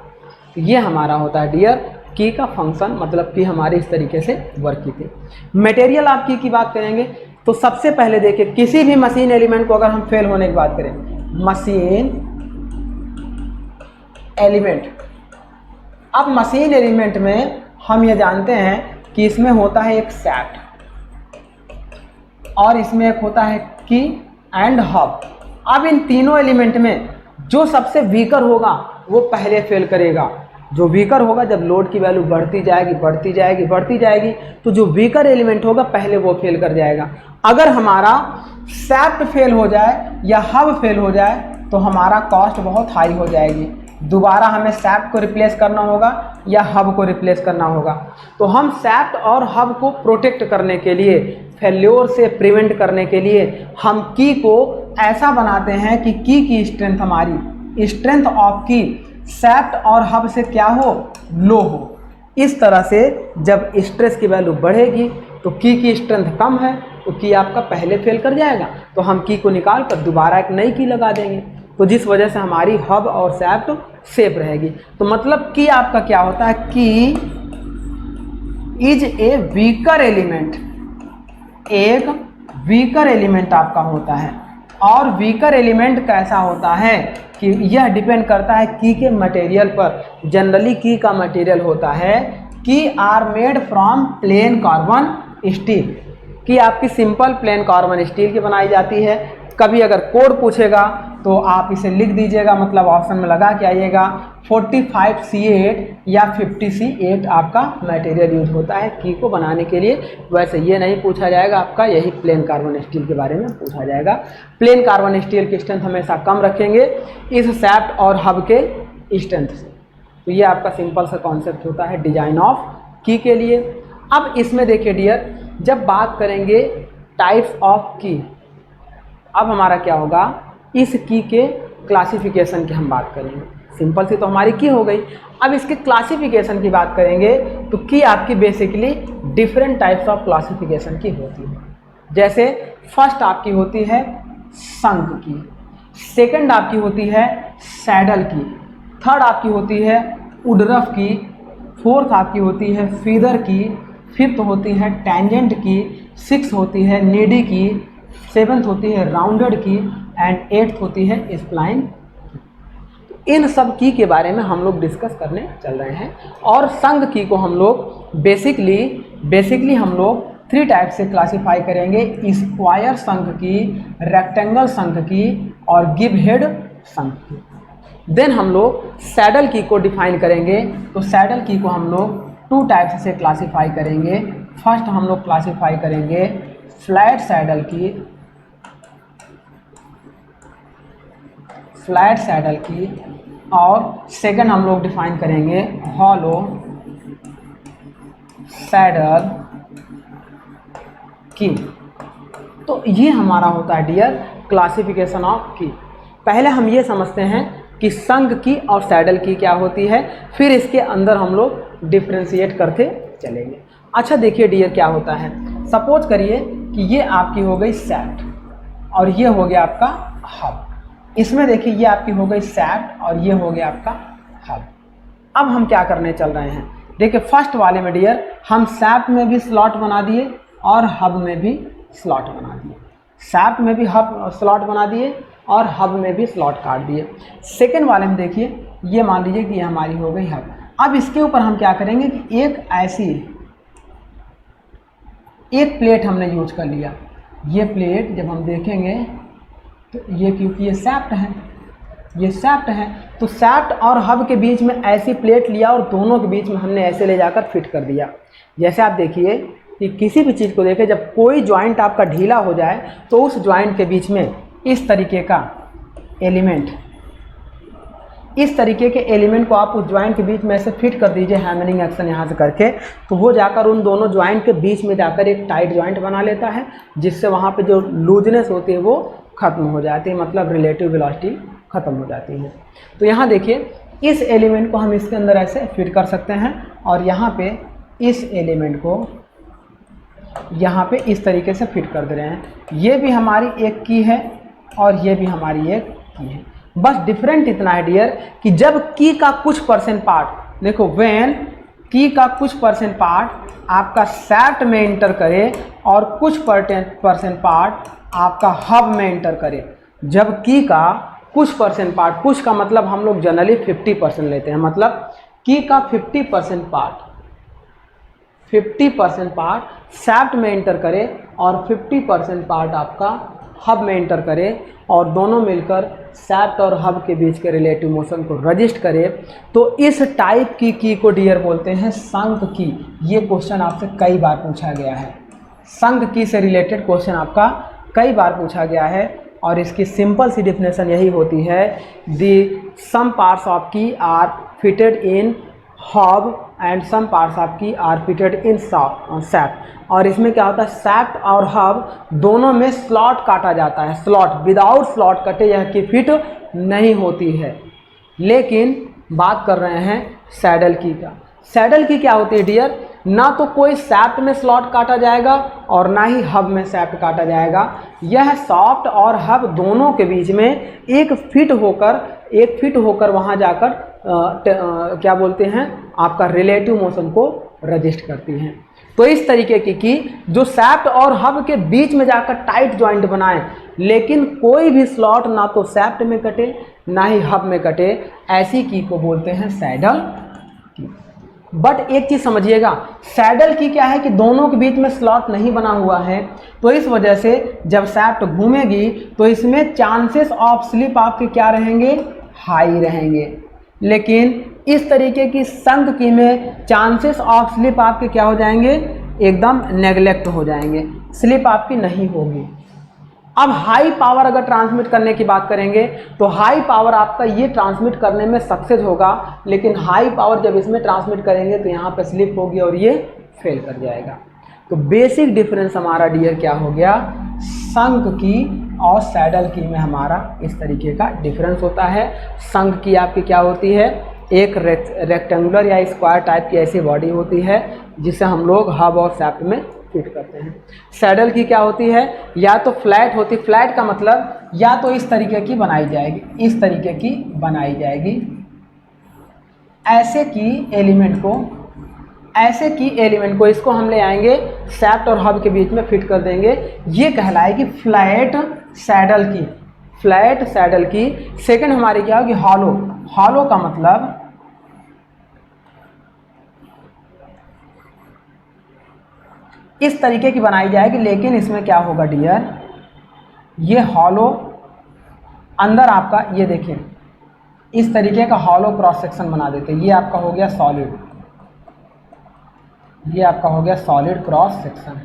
तो ये हमारा होता है डियर की का फंक्शन, मतलब कि हमारे इस तरीके से वर्क की थी। मटेरियल ऑफ की बात करेंगे तो सबसे पहले देखिए किसी भी मशीन एलिमेंट को अगर हम फेल होने की बात करें, मशीन एलिमेंट, अब मशीन एलिमेंट में हम ये जानते हैं कि इसमें होता है एक सैट और इसमें एक होता है की एंड हब। अब इन तीनों एलिमेंट में जो सबसे वीकर होगा वो पहले फेल करेगा। जो वीकर होगा, जब लोड की वैल्यू बढ़ती जाएगी तो जो वीकर एलिमेंट होगा पहले वो फेल कर जाएगा। अगर हमारा सैफ्ट फेल हो जाए या हब फेल हो जाए तो हमारा कॉस्ट बहुत हाई हो जाएगी। दोबारा हमें सैफ्ट को रिप्लेस करना होगा या हब को रिप्लेस करना होगा। तो हम सैफ्ट और हब को प्रोटेक्ट करने के लिए, फेल्योर से प्रिवेंट करने के लिए हम की को ऐसा बनाते हैं कि की स्ट्रेंथ, हमारी स्ट्रेंथ ऑफ की सैफ्ट और हब से क्या हो, लो हो। इस तरह से जब स्ट्रेस की वैल्यू बढ़ेगी तो की स्ट्रेंथ कम है तो की आपका पहले फेल कर जाएगा, तो हम की को निकाल कर दोबारा एक नई की लगा देंगे, तो जिस वजह से हमारी हब और सैफ्ट सेफ रहेगी। तो मतलब की आपका क्या होता है, की इज ए वीकर एलिमेंट, एक वीकर एलिमेंट आपका होता है। और वीकर एलिमेंट कैसा होता है कि यह डिपेंड करता है की के मटेरियल पर। जनरली की का मटेरियल होता है key are made from plain carbon steel, की आपकी सिंपल प्लेन कार्बन स्टील की बनाई जाती है। कभी अगर कोड पूछेगा तो आप इसे लिख दीजिएगा, मतलब ऑप्शन में लगा के आइएगा 45C8 या 50C8 आपका मटेरियल यूज होता है की को बनाने के लिए। वैसे ये नहीं पूछा जाएगा आपका, यही प्लेन कार्बन स्टील के बारे में पूछा जाएगा। प्लेन कार्बन स्टील की स्ट्रेंथ हमेशा कम रखेंगे इस सैफ्ट और हब के स्ट्रेंथ से। तो ये आपका सिंपल सा कॉन्सेप्ट होता है डिजाइन ऑफ की के लिए। अब इसमें देखिए डियर, जब बात करेंगे टाइप्स ऑफ की, अब हमारा क्या होगा, इस की के क्लासिफिकेशन की हम बात करेंगे। सिंपल सी तो हमारी की हो गई। अब इसके क्लासिफिकेशन की बात करेंगे तो की आपकी basically different types of classification की होती है। जैसे फर्स्ट आपकी होती है संक की, सेकंड आपकी होती है सैडल की, थर्ड आपकी होती है उडरफ की, फोर्थ आपकी होती है फीदर की, फिफ्थ होती है टेंजेंट की, सिक्स होती है नीडी की, सेवन्थ होती है राउंडेड की एंड एट्थ होती है स्प्लाइन। इन सब की के बारे में हम लोग डिस्कस करने चल रहे हैं। और संघ की को हम लोग बेसिकली हम लोग 3 टाइप से क्लासिफाई करेंगे, स्क्वायर संघ की, रेक्टेंगल संघ की और गिव हेड संघ की। देन हम लोग सैडल की को डिफाइन करेंगे। तो सैडल की को हम लोग 2 टाइप से क्लासिफाई करेंगे। फर्स्ट हम लोग क्लासिफाई करेंगे फ्लैट सैडल की, और सेकंड हम लोग डिफाइन करेंगे हॉलो सैडल की। तो ये हमारा होता है डियर क्लासिफिकेशन ऑफ की। पहले हम ये समझते हैं कि संघ की और सैडल की क्या होती है, फिर इसके अंदर हम लोग डिफ्रेंशिएट करते चलेंगे। अच्छा देखिए डियर क्या होता है, सपोज करिए कि ये आपकी हो गई सैट और ये हो गया आपका हब। इसमें देखिए ये आपकी हो गई सैट और ये हो गया आपका हब। अब हम क्या करने चल रहे हैं, देखिए फर्स्ट वाले में डियर हम सैट में भी स्लॉट बना दिए और हब में भी स्लॉट बना दिए। सैट में भी हब स्लॉट बना दिए और हब में भी स्लॉट काट दिए। सेकेंड वाले में देखिए ये मान लीजिए कि ये हमारी हो गई हब। अब इसके ऊपर हम क्या करेंगे कि एक प्लेट हमने यूज कर लिया। ये प्लेट जब हम देखेंगे तो ये, क्योंकि ये सैफ्ट है, तो सैफ्ट और हब के बीच में ऐसी प्लेट लिया और दोनों के बीच में हमने ऐसे ले जाकर फिट कर दिया। जैसे आप देखिए कि किसी भी चीज़ को देखें, जब कोई जॉइंट आपका ढीला हो जाए तो उस जॉइंट के बीच में इस तरीके के एलिमेंट को आप उस ज्वाइंट के बीच में ऐसे फिट कर दीजिए हैमरिंग एक्शन यहाँ से करके, तो वो जाकर उन दोनों ज्वाइंट के बीच में जाकर एक टाइट ज्वाइंट बना लेता है, जिससे वहाँ पे जो लूजनेस होती है वो ख़त्म हो जाती है, मतलब रिलेटिव वेलोसिटी ख़त्म हो जाती है। तो यहाँ देखिए इस एलिमेंट को हम इसके अंदर ऐसे फिट कर सकते हैं और यहाँ पे इस एलिमेंट को यहाँ पे इस तरीके से फिट कर दे रहे हैं। ये भी हमारी एक की है और ये भी हमारी एक की है। बस डिफरेंट इतना है डियर कि जब की का कुछ परसेंट पार्ट, देखो व्हेन की का कुछ परसेंट पार्ट आपका सैफ्ट में इंटर करे और कुछ परसेंट पार्ट आपका हब में इंटर करे। जब की का कुछ परसेंट पार्ट, कुछ का मतलब हम लोग जनरली 50% लेते हैं, मतलब की का 50% पार्ट सैफ्ट में इंटर करे और 50% पार्ट आपका हब में इंटर करे और दोनों मिलकर सैफ्ट और हब के बीच के रिलेटिव मोशन को रजिस्ट करे, तो इस टाइप की को डियर बोलते हैं संक की। ये क्वेश्चन आपसे कई बार पूछा गया है, संक की से रिलेटेड क्वेश्चन आपका कई बार पूछा गया है और इसकी सिंपल सी डिफिनेशन यही होती है, the some parts of key are fitted in hub and some parts of key are fitted in shaft. और इसमें क्या होता है, सैफ्ट और हब दोनों में स्लॉट काटा जाता है, स्लॉट, विदाउट स्लॉट कटे यह की फिट नहीं होती है। लेकिन बात कर रहे हैं सैडल की का। सैडल की क्या होती है डियर, ना तो कोई सैफ्ट में स्लॉट काटा जाएगा और ना ही हब में सैफ्ट काटा जाएगा। यह सॉफ्ट और हब दोनों के बीच में एक फिट होकर वहाँ जाकर क्या बोलते हैं, आपका रिलेटिव मोशन को रजिस्ट करती हैं। तो इस तरीके की जो सैफ्ट और हब के बीच में जाकर टाइट जॉइंट बनाए, लेकिन कोई भी स्लॉट ना तो सैफ्ट में कटे ना ही हब में कटे, ऐसी की को बोलते हैं सैडल की। बट एक चीज़ समझिएगा, सैडल की क्या है कि दोनों के बीच में स्लॉट नहीं बना हुआ है, तो इस वजह से जब सैफ्ट घूमेगी तो इसमें चांसेस ऑफ स्लिप आपके क्या रहेंगे, हाई रहेंगे। लेकिन इस तरीके की संक की में चांसेस ऑफ स्लिप आपके क्या हो जाएंगे, एकदम नेगलेक्ट हो जाएंगे, स्लिप आपकी नहीं होगी। अब हाई पावर अगर ट्रांसमिट करने की बात करेंगे तो हाई पावर आपका ये ट्रांसमिट करने में सक्सेस होगा, लेकिन हाई पावर जब इसमें ट्रांसमिट करेंगे तो यहाँ पे स्लिप होगी और ये फेल कर जाएगा। तो बेसिक डिफरेंस हमारा डियर क्या हो गया, संक की और सैडल की में हमारा इस तरीके का डिफरेंस होता है। संक की आपकी क्या होती है, एक रेक्टेंगुलर या स्क्वायर टाइप की ऐसी बॉडी होती है जिसे हम लोग हब और सैफ्ट में फिट करते हैं। सैडल की क्या होती है, या तो फ्लैट होती, फ्लैट का मतलब या तो इस तरीके की बनाई जाएगी, इस तरीके की बनाई जाएगी, ऐसे की एलिमेंट को इसको हम ले आएंगे सैफ्ट और हब के बीच में फिट कर देंगे, ये कहलाएगी फ्लैट सैडल की, फ्लैट सैडल की। सेकंड हमारी क्या होगी, हॉलो। हॉलो का मतलब इस तरीके की बनाई जाएगी, लेकिन इसमें क्या होगा डियर, ये हॉलो अंदर आपका, ये देखिए इस तरीके का हॉलो क्रॉस सेक्शन बना देते हैं। ये आपका हो गया सॉलिड, ये आपका हो गया सॉलिड क्रॉस सेक्शन।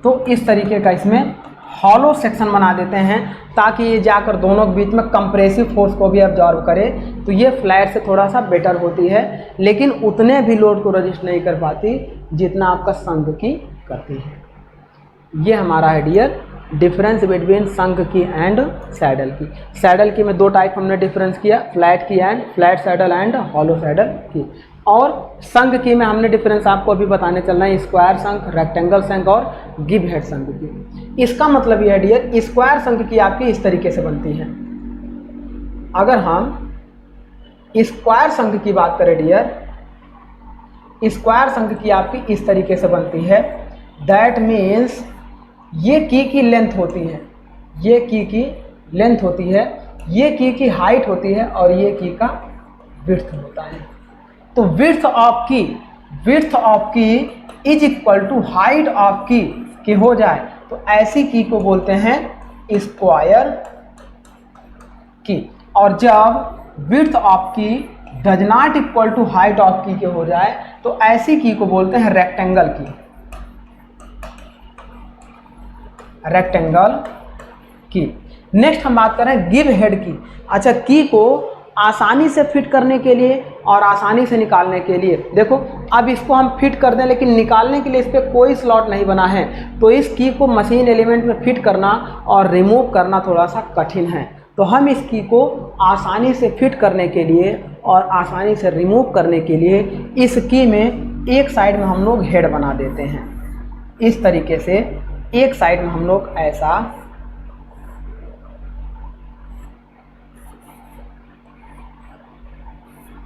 तो इस तरीके का इसमें हॉलो सेक्शन बना देते हैं ताकि ये जाकर दोनों के बीच में कंप्रेसिव फोर्स को भी अब्जॉर्व करे। तो ये फ्लैट से थोड़ा सा बेटर होती है, लेकिन उतने भी लोड को रजिस्ट नहीं कर पाती जितना आपका संक की करती है। ये हमारा है डियर डिफरेंस बिटवीन संक की एंड सैडल की। सैडल की में दो टाइप हमने डिफरेंस किया, फ्लैट की and flat saddle and hollow saddle की। और संक की में हमने डिफरेंस आपको अभी बताने चलना है, स्क्वायर संक, रेक्टेंगल संक और गिव हेड संक की। इसका मतलब यह है डियर, स्क्वायर संक की आपकी इस तरीके से बनती है। अगर हम स्क्वायर संक की बात करें डियर, स्क्वायर संक की आपकी इस तरीके से बनती है। दैट मीन्स ये की लेंथ होती है, ये की लेंथ होती है, ये की हाइट होती है और ये की का विड्थ होता है। तो width of key is equal to height of key हो जाए तो ऐसी की को बोलते हैं स्क्वायर की। और जब width of key does not equal to height of key के हो जाए तो ऐसी की को बोलते हैं रेक्टेंगल की, रेक्टेंगल की। नेक्स्ट हम बात करें गिव हेड की। अच्छा, की को आसानी से फिट करने के लिए और आसानी से निकालने के लिए, देखो अब इसको हम फिट कर दें लेकिन निकालने के लिए इस पर कोई स्लॉट नहीं बना है, तो इस की को मशीन एलिमेंट में फिट करना और रिमूव करना थोड़ा सा कठिन है। तो हम इस की को आसानी से फिट करने के लिए और आसानी से रिमूव करने के लिए इस की में एक साइड में हम लोग हेड बना देते हैं। इस तरीके से एक साइड में हम लोग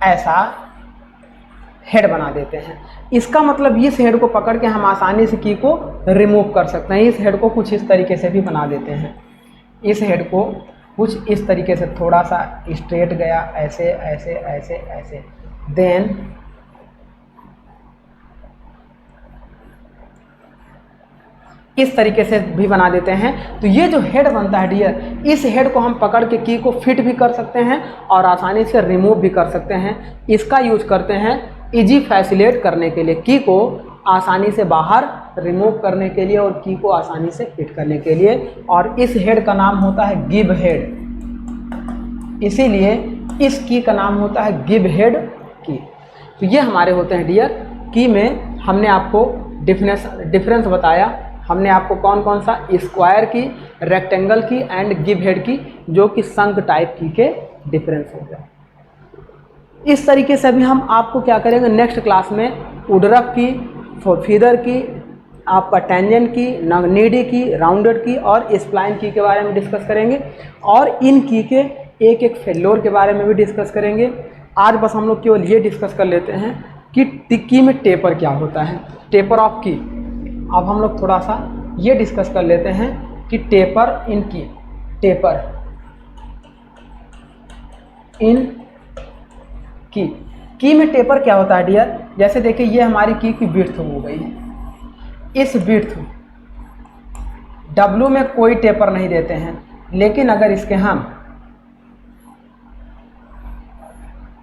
ऐसा हेड बना देते हैं। इसका मतलब इस हेड को पकड़ के हम आसानी से की को रिमूव कर सकते हैं। इस हेड को कुछ इस तरीके से भी बना देते हैं। इस हेड को कुछ इस तरीके से थोड़ा सा स्ट्रेट गया, ऐसे ऐसे ऐसे ऐसे, देन इस तरीके से भी बना देते हैं। तो ये जो हेड बनता है डियर, इस हेड को हम पकड़ के की को फिट भी कर सकते हैं और आसानी से रिमूव भी कर सकते हैं। इसका यूज करते हैं इजी फैसिलिटेट करने के लिए, की को आसानी से बाहर रिमूव करने के लिए और की को आसानी से फिट करने के लिए। और इस हेड का नाम होता है गिव हेड, इसीलिए इस की का नाम होता है गिव हेड की। तो ये हमारे होते हैं डियर की में हमने आपको डिफरेंस बताया। हमने आपको कौन कौन सा स्क्वायर की, रेक्टेंगल की एंड गिव हेड की, जो कि शंख टाइप की के डिफरेंस हो गया। इस तरीके से भी हम आपको क्या करेंगे नेक्स्ट क्लास में वुडरफ की, फीदर की, आपका टेंजेंट की, नीडी की, राउंडेड की और स्प्लाइन की के बारे में डिस्कस करेंगे और इन की के एक एक फेल्योर के बारे में भी डिस्कस करेंगे। आज बस हम लोग केवल ये डिस्कस कर लेते हैं कि की में टेपर क्या होता है, टेपर ऑफ की। अब हम लोग थोड़ा सा ये डिस्कस कर लेते हैं कि टेपर इन की, टेपर इन की में टेपर क्या होता है डियर। जैसे देखिए ये हमारी की विड्थ हो गई है, इस विड्थ W में कोई टेपर नहीं देते हैं, लेकिन अगर इसके हम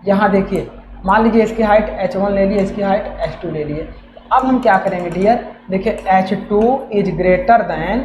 यहाँ देखिए, मान लीजिए इसकी हाइट h1 ले लिए, इसकी हाइट h2 ले लिए। अब हम क्या करेंगे डियर, देखिए h2 is greater than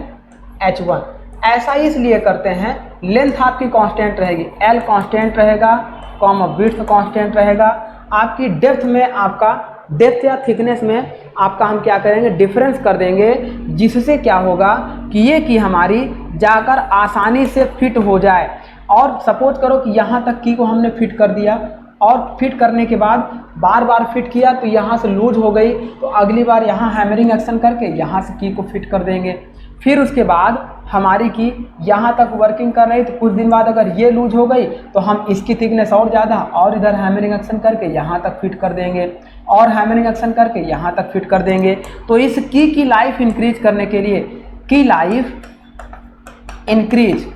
h1। ऐसा इसलिए करते हैं, लेंथ आपकी कांस्टेंट रहेगी, L कांस्टेंट रहेगा, कॉमा विड्थ कांस्टेंट रहेगा। आपकी डेप्थ में, आपका डेप्थ या थिकनेस में आपका हम क्या करेंगे डिफरेंस कर देंगे, जिससे क्या होगा कि ये की हमारी जाकर आसानी से फिट हो जाए। और सपोज करो कि यहाँ तक की को हमने फिट कर दिया और फिट करने के बाद बार बार फिट किया तो यहाँ से लूज हो गई, तो अगली बार यहाँ हैमरिंग एक्शन करके यहाँ से की को फिट कर देंगे। फिर उसके बाद हमारी की यहाँ तक वर्किंग कर रही, तो कुछ दिन बाद अगर ये लूज हो गई तो हम इसकी थिकनेस और ज़्यादा और इधर हैमरिंग एक्शन करके यहाँ तक फिट कर देंगे और हैमरिंग एक्शन करके यहाँ तक फिट कर देंगे। तो इस की लाइफ इंक्रीज करने के लिए, की लाइफ इंक्रीज,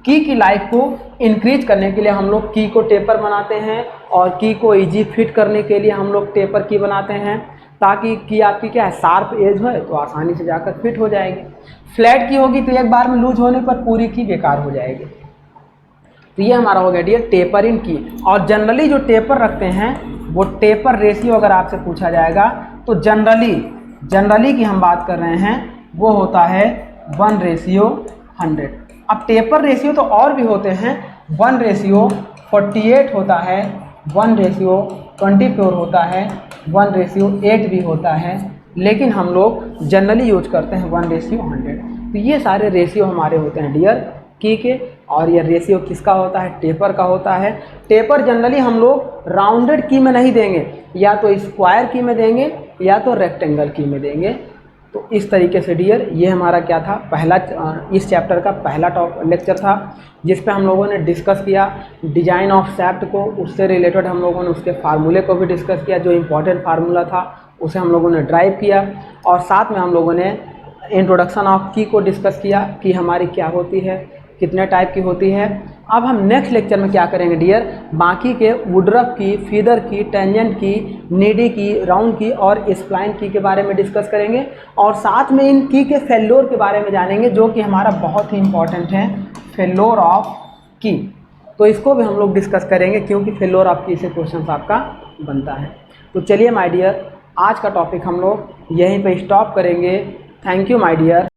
की लाइफ को इंक्रीज करने के लिए हम लोग की को टेपर बनाते हैं और की को इजी फिट करने के लिए हम लोग टेपर की बनाते हैं, ताकि की आपकी क्या है शार्प एज हो तो आसानी से जाकर फिट हो जाएगी। फ्लैट की होगी तो एक बार में लूज होने पर पूरी की बेकार हो जाएगी। तो ये हमारा हो गया डियर टेपर इन की। और जनरली जो टेपर रखते हैं वो टेपर रेशियो अगर आपसे पूछा जाएगा तो जनरली की हम बात कर रहे हैं वो होता है 1:100। अब टेपर रेशियो तो और भी होते हैं, 1:48 होता है, 1:24 होता है, 1:8 भी होता है, लेकिन हम लोग जनरली यूज करते हैं 1:100। तो ये सारे रेशियो हमारे होते हैं डियर की के। और ये रेशियो किसका होता है, टेपर का होता है। टेपर जनरली हम लोग राउंडेड की में नहीं देंगे, या तो स्क्वायर की में देंगे या तो रेक्टेंगल की में देंगे। तो इस तरीके से डियर ये हमारा क्या था, पहला इस चैप्टर का पहला लेक्चर था, जिस पे हम लोगों ने डिस्कस किया डिजाइन ऑफ शैफ्ट को, उससे रिलेटेड हम लोगों ने उसके फार्मूले को भी डिस्कस किया, जो इम्पोर्टेंट फार्मूला था उसे हम लोगों ने ड्राइव किया, और साथ में हम लोगों ने इंट्रोडक्शन ऑफ की को डिस्कस किया कि हमारी क्या होती है, कितने टाइप की होती है। अब हम नेक्स्ट लेक्चर में क्या करेंगे डियर, बाकी के वुडरफ की, फीदर की, टेंजेंट की, नीडी की, राउंड की और स्प्लाइन की के बारे में डिस्कस करेंगे, और साथ में इन की के फेल्योर के बारे में जानेंगे, जो कि हमारा बहुत ही इंपॉर्टेंट है, फेल्योर ऑफ की। तो इसको भी हम लोग डिस्कस करेंगे, क्योंकि फेल्योर ऑफ की से क्वेश्चन आपका बनता है। तो चलिए माय डियर, आज का टॉपिक हम लोग यहीं पर स्टॉप करेंगे। Thank you my dear.